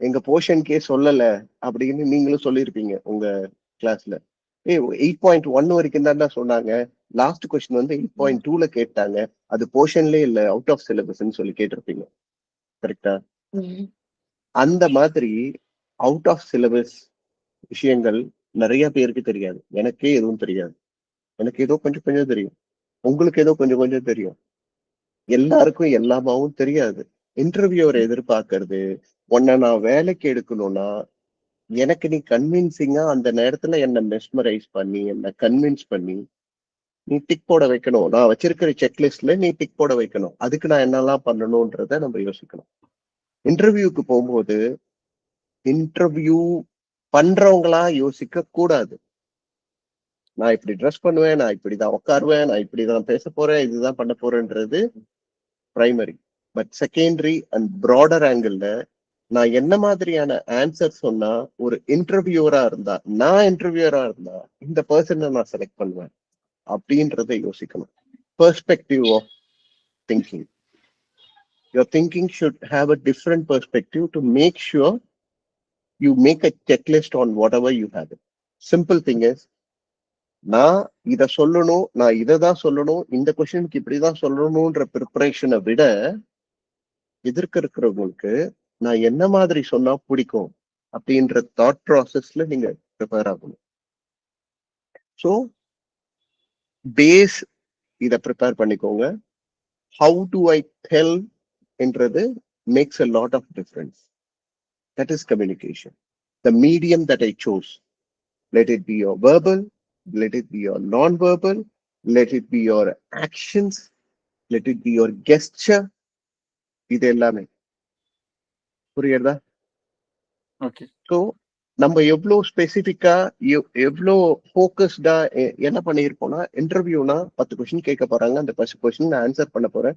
எங்க போர்ஷனுக்கே சொல்லல அப்படின்னு நீங்களும் சொல்லியிருப்பீங்க உங்க கிளாஸ்ல. 8.1 வரைக்கும் தான் சொன்னாங்க, லாஸ்ட் கொஸ்டின் வந்து 8.2ல கேட்டாங்க, அது போர்ஷன்லயே இல்ல, அவுட் ஆஃப் சிலபஸ்ன்னு சொல்லி கேட்டிருப்பீங்க. கரெக்டா? அந்த மாதிரி அவுட் ஆஃப் சிலபஸ் விஷயங்கள் நிறைய பேருக்கு தெரியாது. எனக்கே எதுவும் தெரியாது, எனக்கு ஏதோ கொஞ்சம் கொஞ்சம் தெரியும், உங்களுக்கு ஏதோ கொஞ்சம் கொஞ்சம் தெரியும், எல்லாருக்கும் எல்லாமாவும் தெரியாது. இன்டர்வியூரை எதிர்பார்க்கறது, உன்னை நான் வேலைக்கு எடுக்கணும்னா எனக்கு நீ கன்வின்சிங்கா அந்த நேரத்துல என்ன மெஸ்மரைஸ் பண்ணி என்ன கன்வின்ஸ் பண்ணி நீ டிக் போட வைக்கணும். நான் வச்சிருக்கிற செக்லிஸ்ட்ல நீ டிக் போட வைக்கணும். அதுக்கு நான் என்னெல்லாம் பண்ணணும்ன்றத நம்ம யோசிக்கணும். இன்டர்வியூக்கு போகும்போது இன்டர்வியூ பண்றவங்களா யோசிக்க கூடாது. நான் இப்படி ட்ரெஸ் பண்ணுவேன், நான் இப்படிதான் உட்காருவேன், நான் இப்படிதான் பேச போறேன், இதுதான் பண்ண போறேன்றது primary. But secondary and broader angle நான் என்ன மாதிரியான ஆன்சர் சொன்னா ஒரு இன்டர்வியூவரா இருந்தா, நான் இன்டர்வியூவரா இருந்தா இந்த பர்சனை நான் செலக்ட் பண்ணுவேன் அப்படின்றத யோசிக்கணும். Perspective of thinking. Your thinking should have a different perspective to make sure you make a checklist on whatever you have. Simple thing is, நான் இதை சொல்லணும், நான் இதை தான் சொல்லணும், இந்த கொஸ்டினுக்கு இப்படிதான் சொல்லணும்ன்ற ப்ரிப்பரேஷனை விட எதிர்க்க இருக்கிறவங்களுக்கு நான் என்ன மாதிரி சொன்னா பிடிக்கும் அப்படின்ற தாட் ப்ராசஸ்ல நீங்க ப்ரிப்பேர் ஆகணும். ஸோ பேஸ் இதை ப்ரிப்பேர் பண்ணிக்கோங்க. ஹவு டு ஐ டெல் என்றது maths a lot of difference. That is communication. The medium that I chose, let it be your verbal, let it be your non-verbal, let it be your actions, let it be your gesture, இது எல்லாமே புரியுதா? Okay. So நம்ம எவ்வளோ ஸ்பெசிஃபிக்கா எவ்வளோ ஃபோக்கஸ்டா என்ன பண்ணியிருப்போம்னா, இன்டர்வியூனா 10 question கேட்க போறாங்க, அந்த 10 கொஸ்டின் நான் ஆன்சர் பண்ண போறேன்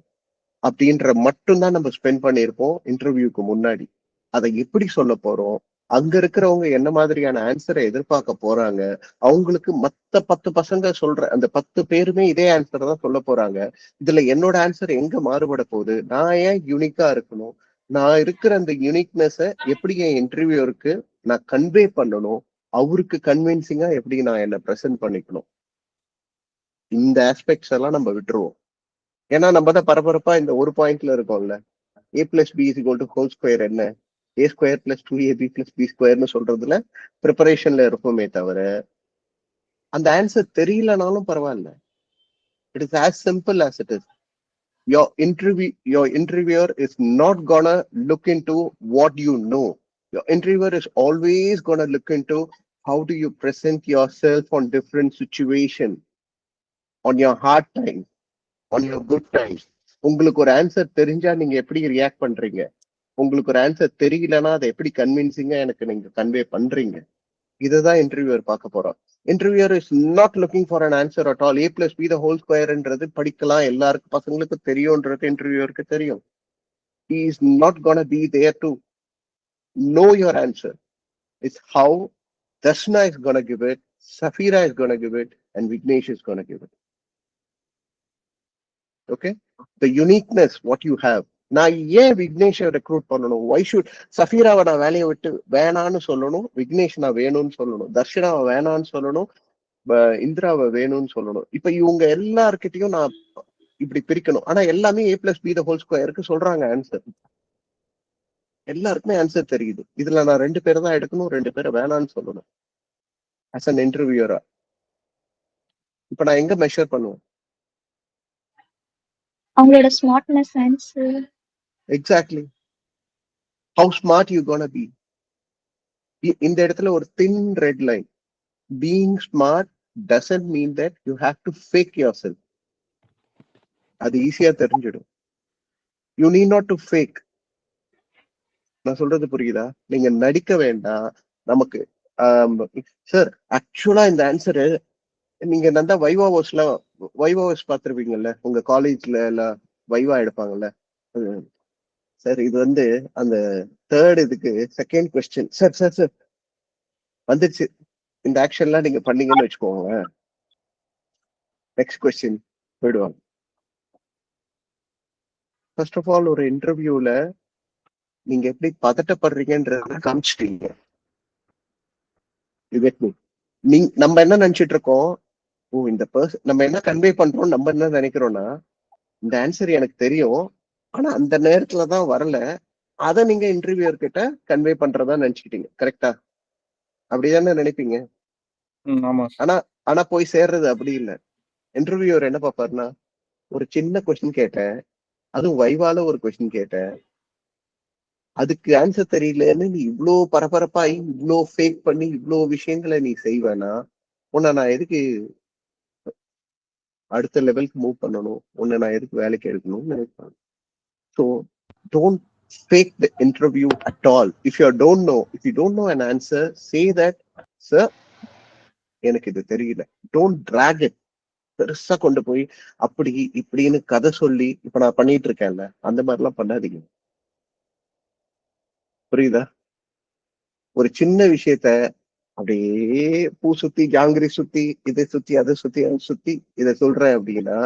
அப்படின்ற மட்டும்தான் நம்ம ஸ்பெண்ட் பண்ணியிருப்போம் இன்டர்வியூக்கு முன்னாடி. அதை எப்படி சொல்ல போறோம், அங்க இருக்கிறவங்க என்ன மாதிரியான ஆன்சரை எதிர்பார்க்க போறாங்க, அவங்களுக்கு மத்த 10 பசங்க சொல்ற அந்த 10 பேருமே இதே ஆன்சர் தான் சொல்ல போறாங்க, இதுல என்னோட ஆன்சர் எங்க மாறுபட போகுது, நான் ஏன் யூனிக்கா இருக்கணும், நான் இருக்கிற அந்த யூனிக்னஸை எப்படி என் இன்டர்வியூருக்கு நான் கன்வே பண்ணணும், அவருக்கு கன்வின்சிங்கா எப்படி நான் என்ன ப்ரெசென்ட் பண்ணிக்கணும், இந்த ஆஸ்பெக்ட்ஸ் எல்லாம் நம்ம விட்டுருவோம். ஏன்னா நம்ம தான் பரபரப்பா இந்த ஒரு பாயிண்ட்ல இருக்கோம்ல, A+B=² என்ன, A² + 2AB + B² சொல்றதுல ப்ரிப்பரேஷன்ல இருப்போமே தவிர அந்த ஆன்சர் தெரியலனாலும் பரவாயில்ல. It is as simple as it is. Your interviewer is not gonna look into what you know. Your interviewer is always gonna look into how do you present yourself on different situations, on your hard times, on your good times. உங்களுக்கு ஒரு answer தெரிஞ்சா நீங்க எப்படி react பண்றீங்க, உங்களுக்கு ஒரு answer தெரியலன்னா அதை எப்படி கன்வின்சிங்கா எனக்கு நீங்க கன்வே பண்றீங்க, இதுதான் இன்டர்வியூவர் பார்க்க போறோம். Interviewer is not looking for an answer at all. A+B² படிக்கலாம், எல்லாருக்கும் பசங்களுக்கு தெரியும்ன்றது இன்டர்வியூவருக்கு தெரியும். He is not gonna be there to know your answer. It's how Dashna is gonna give it, Safira is gonna give it, and Vignesh is gonna give it. Okay? The uniqueness, what you have, நான் ஏன் விக்னேஷை recruit பண்ணணும்? Why should சஃபீராவை நான் வேலையை விட்டு வேணான்னு சொல்லணும், விக்னேஷ் நான் வேணும்னு சொல்லணும், தர்ஷனாவை வேணான்னு சொல்லணும், இந்திராவை வேணும்னு சொல்லணும். இப்ப இவங்க எல்லார்கிட்டையும் நான் இப்படி பிரிக்கணும். ஆனா எல்லாமே A+B² சொல்றாங்க ஆன்சர். எல்லாருக்குமே ஆன்சர் தெரியுது. இதுல நான் 2 பேரை தான் எடுக்கணும், 2 பேரை வேணான்னு சொல்லணும் ஆஸ் அன் இன்டர்வியூரா. இப்ப நான் எங்க மெஷர் பண்ணுவேன்? அவங்களோட smartness answer. Exactly. How smart you gonna be? இந்த இடத்துல ஒரு thin red line. Being smart doesn't mean that you have to fake yourself. அது ஈஸியா தெரிஞ்சிடும். You need not to fake. நான் சொல்றது புரியுதா? நீங்க நடிக்க வேண்டாம். நமக்கு சார் ஆக்சுவலா இந்த ஆன்சரு நீங்க நல்லா வைவாவர்ஸ் பார்த்துருப்பீங்கல்ல, உங்க காலேஜ்ல எல்லாம் வைவா எடுப்பாங்கல்ல. சார் இது வந்து அந்த தேர்ட் இதுக்கு second question sir sir sir வந்துச்சு, இந்த ஆக்ஷன்லாம் நீங்க பண்ணீங்கன்னு வச்சுக்கோங்க, நெக்ஸ்ட் கொஸ்டின் போயிடுவாங்க. ஃபர்ஸ்ட் ஆஃப் ஆல் ஒரு இன்டர்வியூல நீங்க எப்படி பதட்டப்படுறீங்கன்றத காமிச்சிட்டீங்க. நம்ம என்ன நினைச்சிட்டு இருக்கோம்? ஓ இந்த நம்ம என்ன கன்வே பண்றோம், நம்ம என்ன நினைக்கிறோம்னா, இந்த ஆன்சர் எனக்கு தெரியும் ஆனா அந்த நேரத்துலதான் வரல, அதை நீங்க இன்டர்வியூர் கிட்ட கன்வே பண்றதா நினைச்சுக்கிட்டீங்க. கரெக்டா? அப்படிதானே நினைப்பீங்க. ஆனா ஆனா போய் சேர்றது அப்படி இல்லை. இன்டர்வியூர் என்ன பாப்பாருன்னா, ஒரு சின்ன கொஸ்டின் கேட்டேன், அதுவும் வைவால ஒரு கொஸ்டின் கேட்டேன், அதுக்கு ஆன்சர் தெரியலன்னு நீ இவ்வளோ பரபரப்பாகி இவ்வளோ ஃபேக் பண்ணி இவ்வளோ விஷயங்களை நீ செய்வேனா, உன்னை நான் எதுக்கு அடுத்த லெவலுக்கு மூவ் பண்ணணும், உன்னை நான் எதுக்கு வேலைக்கு எடுக்கணும்னு நினைப்பேன். So don't fake the interview at all. If you don't know an answer, say that, sir, எனக்கு இது தெரியல. Don't drag it. பெருசா கொண்டு போய் அப்படி இப்படின்னு கதை சொல்லி இப்ப நான் பண்ணிட்டு இருக்கேன்ல, அந்த மாதிரிலாம் பண்ணாதீங்க. புரியுதா? ஒரு சின்ன விஷயத்த அப்படியே பூ சுத்தி ஜாங்கிரி சுத்தி இதை சுத்தி அதை சுத்தி அதை சுத்தி இதை சொல்றேன் அப்படின்னா,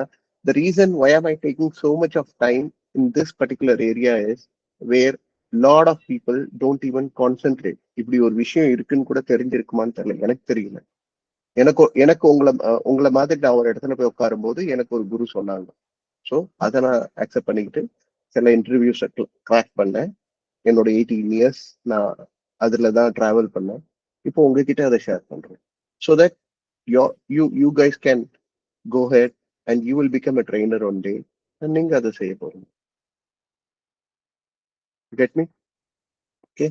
the reason why am I taking so much of time in this particular area is where lot of people don't even concentrate. இப்படி ஒரு விஷயம் இருக்குன்னு கூட தெரிஞ்சிருக்குமான்னு தெரியல, எனக்கு தெரியல. எனக்கு உங்களை மாதிரி நான் ஒரு இடத்துல போய் உட்காரும் போது எனக்கு ஒரு குரு சொன்னாங்க. ஸோ அதை நான் அக்செப்ட் பண்ணிக்கிட்டு சில இன்டர்வியூஸ் கிராக் பண்ணேன். என்னோட 18 years நான் அதுல தான் டிராவல் பண்ணேன். இப்போ உங்ககிட்ட அதை ஷேர் பண்றேன். So that you guys can go ahead and you will become a trainer one day. நீங்க அதை செய்ய போறீங்க. Get me? Okay,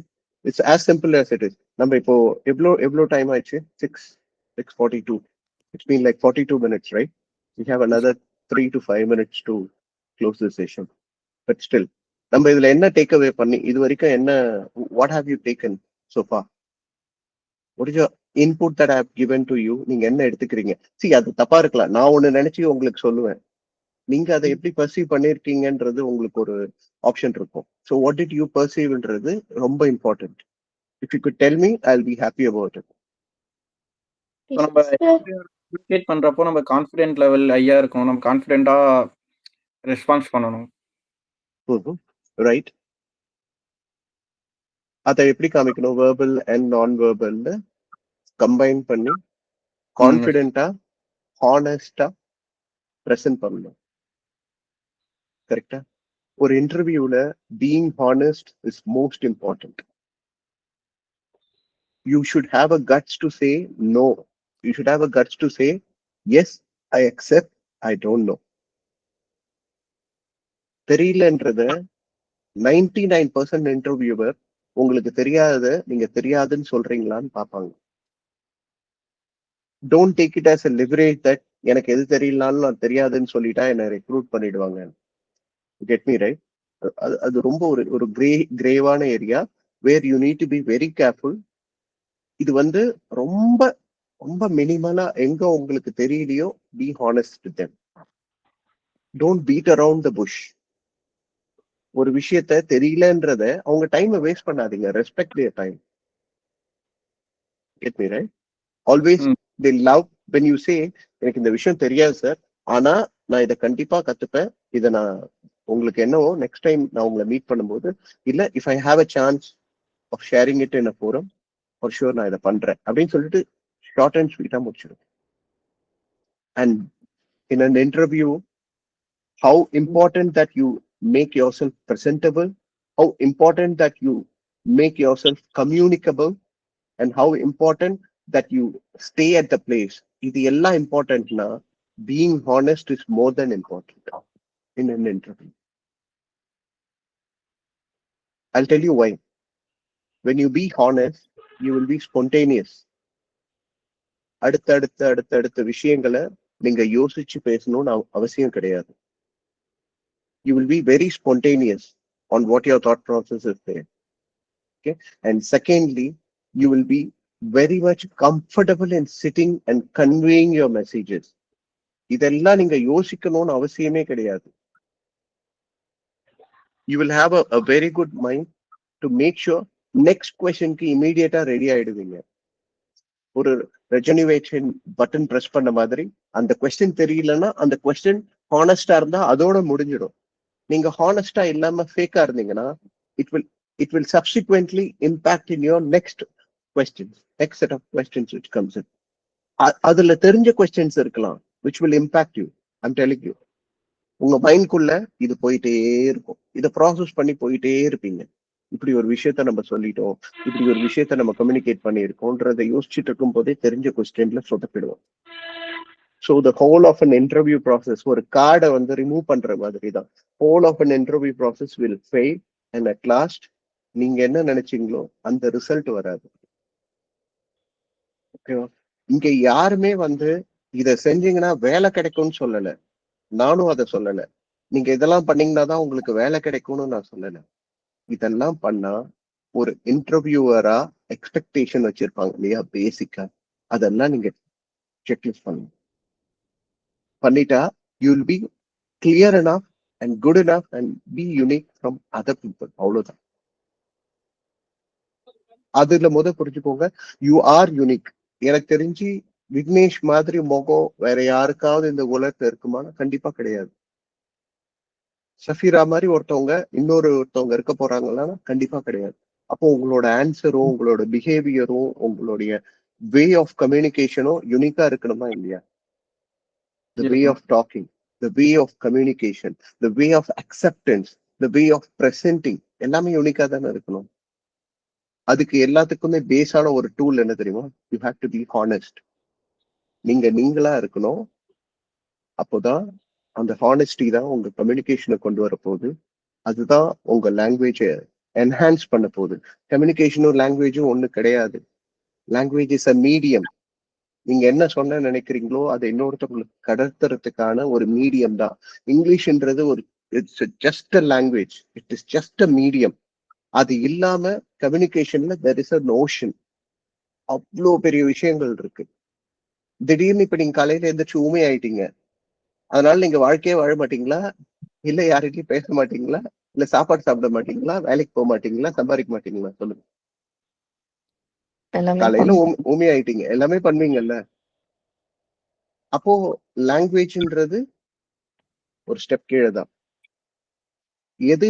it's as simple as it is. நம்ம இப்போ எவ்வளோ டைம் ஆயிடுச்சு? 6:42. It's been like 42 minutes, right? We have another 3 to 5 minutes to close this session. But still, நம்ம இதுல என்ன டேக் அவே பண்ணி இது வரைக்கும் என்ன, what have you taken so far? What is your input that I have given to you? நீங்க என்ன எடுத்துக்கிறீங்க? See, அது தப்பா இருக்கலாம், நான் ஒண்ணு நினைச்சு உங்களுக்கு சொல்லுவேன், நீங்க அதை எப்படி பர்சீவ் பண்ணிருக்கீங்கன்றது உங்களுக்கு ஒரு ஆப்ஷன் இருக்கும். ஸோ வாட் டிட் யூ பர்சீவ்ன்றது ரொம்ப important. If you good tell me, I will be happy about it. நம்ம கம்யூனிகேட் பண்றப்போ நம்ம கான்ஃபிடென்ட் லெவல் ஹையா இருக்கணும், நம்ம கான்ஃபிடென்ட்டா ரெஸ்பான்ஸ் பண்ணணும். ரைட். அதை எப்படி காமிக்கணும்? வெர்பல் அண்ட் நான் வெர்பல்ல கம்பைன் பண்ணி கான்ஃபிடென்ட்டா ஹானஸ்டா ப்ரெசென்ட் பண்ணணும். கரெக்டா? ஒரு இன்டர்வியூல being honest is most important. You should have a guts to say no. You should have a guts to say yes, I accept, I don't know. தெரியலன்றத 99% interviewer உங்களுக்கு தெரியாதத நீங்க தெரியாதுன்னு சொல்றீங்களான்னு பார்ப்பாங்க. Don't take it as a leverage that எனக்கு எது தெரியலனாலும் நான் தெரியாதுன்னு சொல்லிட்டா என்னை ரெக்ரூட் பண்ணிடுவாங்க. Get me right? அது ரொம்ப ஒரு கிரேவான area where you need to be very careful. இது வந்து ரொம்ப ரொம்ப மினிமலா எங்க உங்களுக்கு தெரியலையோ be honest with them. Don't beat around the bush. ஒரு விஷயத்த தெரியலன்றத அவங்க டைமை வேஸ்ட் பண்ணாதீங்க. Respect their time. Get me right? Always they love when you say எனக்கு இந்த விஷயம் தெரியாது சார், ஆனா நான் இதை கண்டிப்பா கத்துப்பேன், இதை நான் உங்களுக்கு என்னவோ நெக்ஸ்ட் டைம் நான் உங்களை மீட் பண்ணும்போது இல்ல if I have a chance of sharing it in a forum for sure நான் இதை பண்றேன் அப்படின்னு சொல்லிட்டு ஷார்ட் அண்ட் ஸ்வீட்டா முடிச்சிடும். And in an interview how important that you make yourself presentable, how important that you make yourself communicable, and how important that you stay at the place. இது எல்லாம் important na being honest is more than important in an interview. I'll tell you why. When you be honest, you will be spontaneous. அடுத்த விஷயங்களை நீங்க யோசிச்சு பேசணும்னு அவசியம் கிடையாது. You will be very spontaneous on what your thought process is there. Okay. And secondly, you will be very much comfortable in sitting and conveying your messages. இதெல்லாம் நீங்க யோசிக்கணும்னு அவசியமே கிடையாது. You will have a very good mind to make sure next question க்கு immediate ready ஆயிடுவீங்க. ஒரு ரெஜெனுவேஷன் button press பண்ண மாதிரி அந்த கொஸ்டின் தெரியலன்னா அந்த கொஸ்டின் ஹானஸ்டா இருந்தா அதோட முடிஞ்சிடும். நீங்க ஹானஸ்டா இல்லாம ஃபேக்கா இருந்தீங்கன்னா it will subsequently impact in your next set of questions which comes in. அதுல தெரிஞ்ச questions இருக்கலாம் which will impact you. I'm telling you. உங்க மைண்ட்குள்ள இது போயிட்டே இருக்கும். இதை ப்ராசஸ் பண்ணி போயிட்டே இருப்பீங்க. இப்படி ஒரு விஷயத்த நம்ம சொல்லிட்டோம், இப்படி ஒரு விஷயத்த நம்ம கம்யூனிகேட் பண்ணியிருக்கோன்றதை யோசிச்சுட்டு இருக்கும் போதே தெரிஞ்ச கொஸ்டின்ல சொதப்பிடுவோம். So the whole of an interview process, ஒரு கார்டை வந்து ரிமூவ் பண்ற மாதிரி தான். Whole of an interview process will fail and at last நீங்க என்ன நினைச்சீங்களோ அந்த ரிசல்ட் வராது. ஓகேவா? இங்க யாருமே வந்து இதை செஞ்சீங்கன்னா வேலை கிடைக்கும்னு சொல்லல, நானும் அதை சொல்லல. நீங்க இதெல்லாம் பண்ணீங்கன்னா தான் உங்களுக்கு வேலை கிடைக்கும்னு நான் சொல்லல. இதெல்லாம் பண்ணா ஒரு இன்டர்வியூவரா எக்ஸ்பெக்டேஷன் வச்சிருப்பாங்க இல்லையா, பேசிக்கா, அதெல்லாம் நீங்க செக்லிஸ்ட் பண்ணுங்க. பண்ணிட்டா you will be clear enough and good enough and be unique from other people. அவ்வளவுதான். அதுல புரிஞ்சுக்கோங்க, you are unique. எனக்கு தெரிஞ்சு விக்னேஷ் மாதிரி முகம் வேற யாருக்காவது இந்த உலகத்துல இருக்குமானா கண்டிப்பா கிடையாது. சஃபீரா மாதிரி ஒருத்தவங்க இருக்க போறாங்களா கண்டிப்பா கிடையாது. அப்போ உங்களோட ஆன்சரும் உங்களோட பிஹேவியரும் உங்களுடைய வே ஆஃப் கம்யூனிகேஷனும் யூனிக்கா இருக்கணுமா இல்லையா? The way of talking, the way of communication, the way of acceptance, the way of presenting எல்லாமே யூனிக்கா தானே இருக்கணும். அதுக்கு எல்லாத்துக்குமே பேஸான ஒரு டூல் என்ன தெரியுமா? You have to be honest. நீங்களா இருக்கணும். அப்போதான் அந்த ஹானஸ்டி தான் உங்க கம்யூனிகேஷனை கொண்டு வர போகுது. அதுதான் உங்க லாங்குவேஜை என்ஹான்ஸ் பண்ண போகுது. கம்யூனிகேஷனும் லாங்குவேஜும் ஒண்ணு கிடையாது. Language is a medium. நீங்க என்ன சொன்ன நினைக்கிறீங்களோ அதை இன்னொருத்தவங்களுக்கு கடத்துறதுக்கான ஒரு மீடியம் தான். இங்கிலீஷ்ன்றது ஒரு it's just a language, it is just a medium. அது இல்லாம கம்யூனிகேஷன்ல தெர் இஸ் அ நோஷன். அவ்வளோ பெரிய விஷயங்கள் இருக்கு. திடீர்னு இப்ப நீங்க காலையில எந்திரிச்சு ஊமை ஆயிட்டீங்க, அதனால நீங்க வாழ்க்கையே வாழ மாட்டீங்களா? இல்ல யார்கிட்டயும் பேச மாட்டீங்களா? இல்ல சாப்பாடு சாப்பிட மாட்டீங்களா? வேலைக்கு போக மாட்டீங்களா? சம்பாதிக்க மாட்டீங்களா? சொல்லுங்க. காலையில ஊமை ஆயிட்டீங்க, எல்லாமே பண்ணுவீங்கல்ல. அப்போ லாங்குவேஜ்ன்றது ஒரு ஸ்டெப் கீழே தான். எது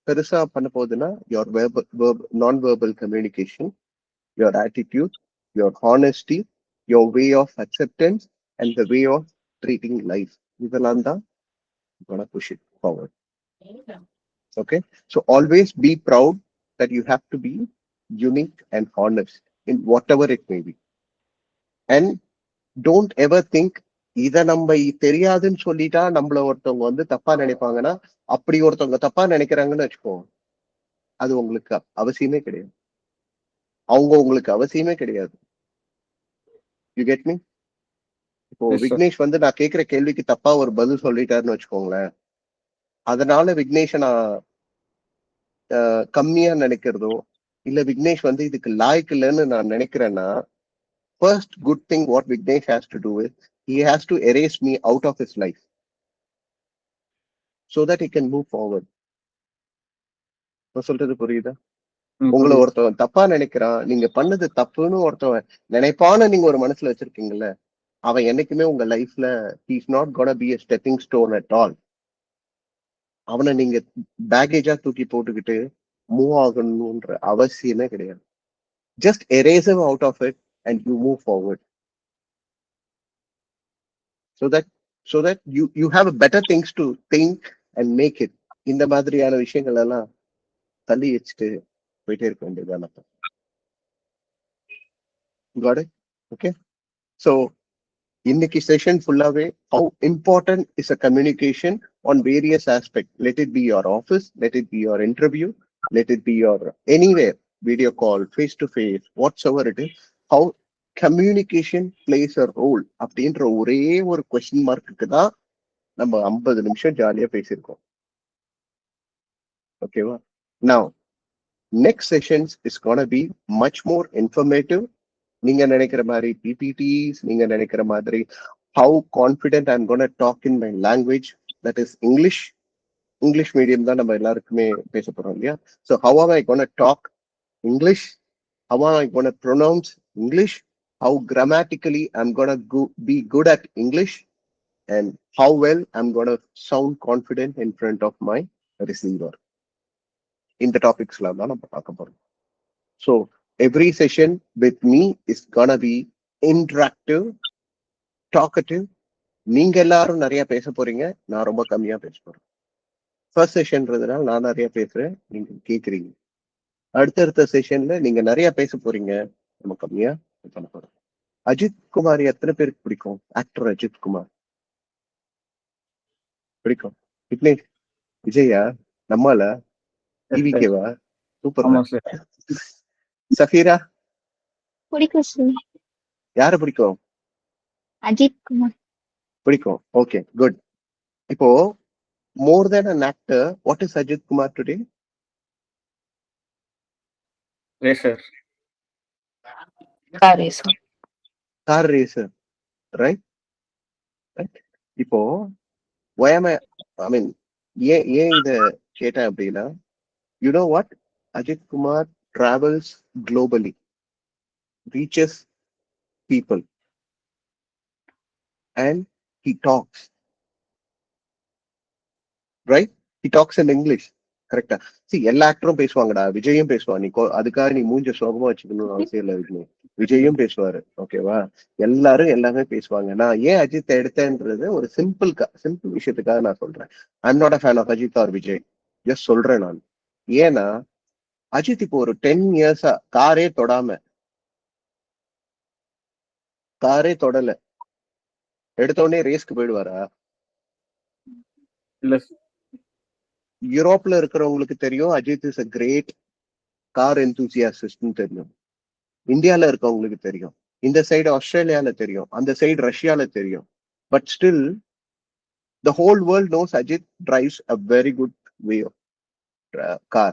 பெருசா பண்ண போகுதுன்னா your நான் verbal communication, your attitude, your honesty, your way of acceptance and the way of treating life. இதெல்லாம் தான் gonna push it forward. Okay, so always be proud that you have to be unique and honest in whatever it may be, and don't ever think இத நம்ம தெரியாதுன்னு சொல்லிட்டா நம்மள ஒருத்தவங்க வந்து தப்பா நினைப்பாங்கன்னா, அப்படி ஒருத்தவங்க தப்பா நினைக்கிறாங்கன்னு வச்சுக்கோங்க, அது உங்களுக்கு அவசியமே கிடையாது. அவங்க உங்களுக்கு அவசியமே கிடையாது. You get me? இப்போ விக்னேஷ் வந்து நான் கேட்கிற கேள்விக்கு தப்பா ஒரு பதில் சொல்லிட்டாருன்னு வச்சுக்கோங்களேன், அதனால விக்னேஷ நான் கம்மியா நினைக்கிறதோ இல்ல விக்னேஷ் வந்து இதுக்கு லாய்க்கு இல்லைன்னு நான் நினைக்கிறேன்னா, first good thing what Vignesh has to do is he has to erase me out of his life so that he can move forward. நான் சொல்றது புரியுதா? உங்களை ஒருத்தவன் தப்பா நினைக்கிறான், நீங்க பண்ணது தப்புன்னு ஒருத்தவன் நினைப்பான்னு நீங்க ஒரு மனசுல வச்சிருக்கீங்கல்ல, அவன் என்னைக்குமே உங்க லைஃப்ல he is not gonna be a stepping stone at all. அவனை நீங்க பேகேஜா தூக்கி போட்டுக்கிட்டு மூவ் ஆகணும்ன்ற அவசியமே கிடையாது. Just erase him out of it and you move forward so that you have a better things to think and make it. இந்த மாதிரியான விஷயங்கள் எல்லாம் தள்ளி வச்சுட்டு போயிட்டே இருக்க வேண்டியதுதான். Got it? Okay. So இன்னைக்கு செஷன் ஃபுல்லாவே how important is a communication on various aspects. Let it be your office, let it be your interview, let it be your anywhere, video call, face to face, whatsoever it is, how communication plays a role அப்படின்ற ஒரே ஒரு question மார்க்குக்கு தான் நம்ம 50 நிமிஷம் ஜாலியா பேசியிருக்கோம். ஓகேவா? Now next sessions is gonna be much more informative. நீங்க நினைக்கிற மாதிரி PPTs, நீங்க நினைக்கிற மாதிரி how confident I'm gonna talk in my language, that is English medium தான் நம்ம எல்லாருக்குமே பேச போறோம் இல்லையா? So how am I gonna talk English? How am I gonna pronounce English? How grammatically I'm gonna be good at English, and how well I'm gonna sound confident in front of my receiver. இந்த டாபிக்ஸ்லாம் தான் நம்ம பார்க்க போறோம். So every session with me is gonna be interactive, talkative. நீங்க எல்லாரும் நிறைய பேச போறீங்க, நான் ரொம்ப கம்மியா பேச போறேன். ஃபர்ஸ்ட் செஷன்றதுனால நான் நிறைய பேசுறேன், நீங்க கேக்குறீங்க. அடுத்தடுத்த செஷன்ல நீங்க நிறைய பேச போறீங்க, நம்ம கம்மியா பண்ண போறோம். அஜித் குமார் எத்தனை பேருக்கு பிடிக்கும்? ஆக்டர் அஜித் குமார் பிடிக்கும்? விக்னேஷ், விஜயா, நம்மள, டிவிகேவா? சூப்பர். ஆமா சார். சஃபீரா, பிடிக்கும் சார். யார பிடிக்கும்? அஜித் குமார். பிடிக்கும். Okay, good. இப்போ more than an actor, what is Ajit Kumar today? Racer. car racer. Car racer, right? இப்போ why am I mean ஏன் இத கேட்டேன் அப்படின்னா, you know what, Ajit Kumar travels globally, reaches people, and he talks, right? He talks in English, கரெக்டா? C, எல்லா ஆக்டரும் பேசுவாங்கடா, விஜயும் பேசுவான். நீ அதுக்காக நீ மூஞ்ச சோகமா வச்சுக்கணும்னு அவசியம் இல்லை விஜய். விஜயும் பேசுவாரு, ஓகேவா? எல்லாரும் எல்லாமே பேசுவாங்க. நான் ஏன் அஜித் எடுத்தேன்றது ஒரு சிம்பிள் விஷயத்துக்காக நான் சொல்றேன். I am not a fan of Ajith or Vijay, just சொல்றேன் நான். ஏன்னா அஜித் இப்போ ஒரு 10 இயர்ஸா காரே தொடல, எடுத்த உடனே ரேஸ்க்கு போயிடுவாரா? இல்ல. யூரோப்ல இருக்கிறவங்களுக்கு தெரியும் Ajith is a great car enthusiast தெரியும். இந்தியால இருக்கவங்களுக்கு தெரியும், இந்த சைடு ஆஸ்திரேலியால தெரியும், அந்த சைடு ரஷ்யால தெரியும். But still the whole world knows Ajit drives a very good way of car.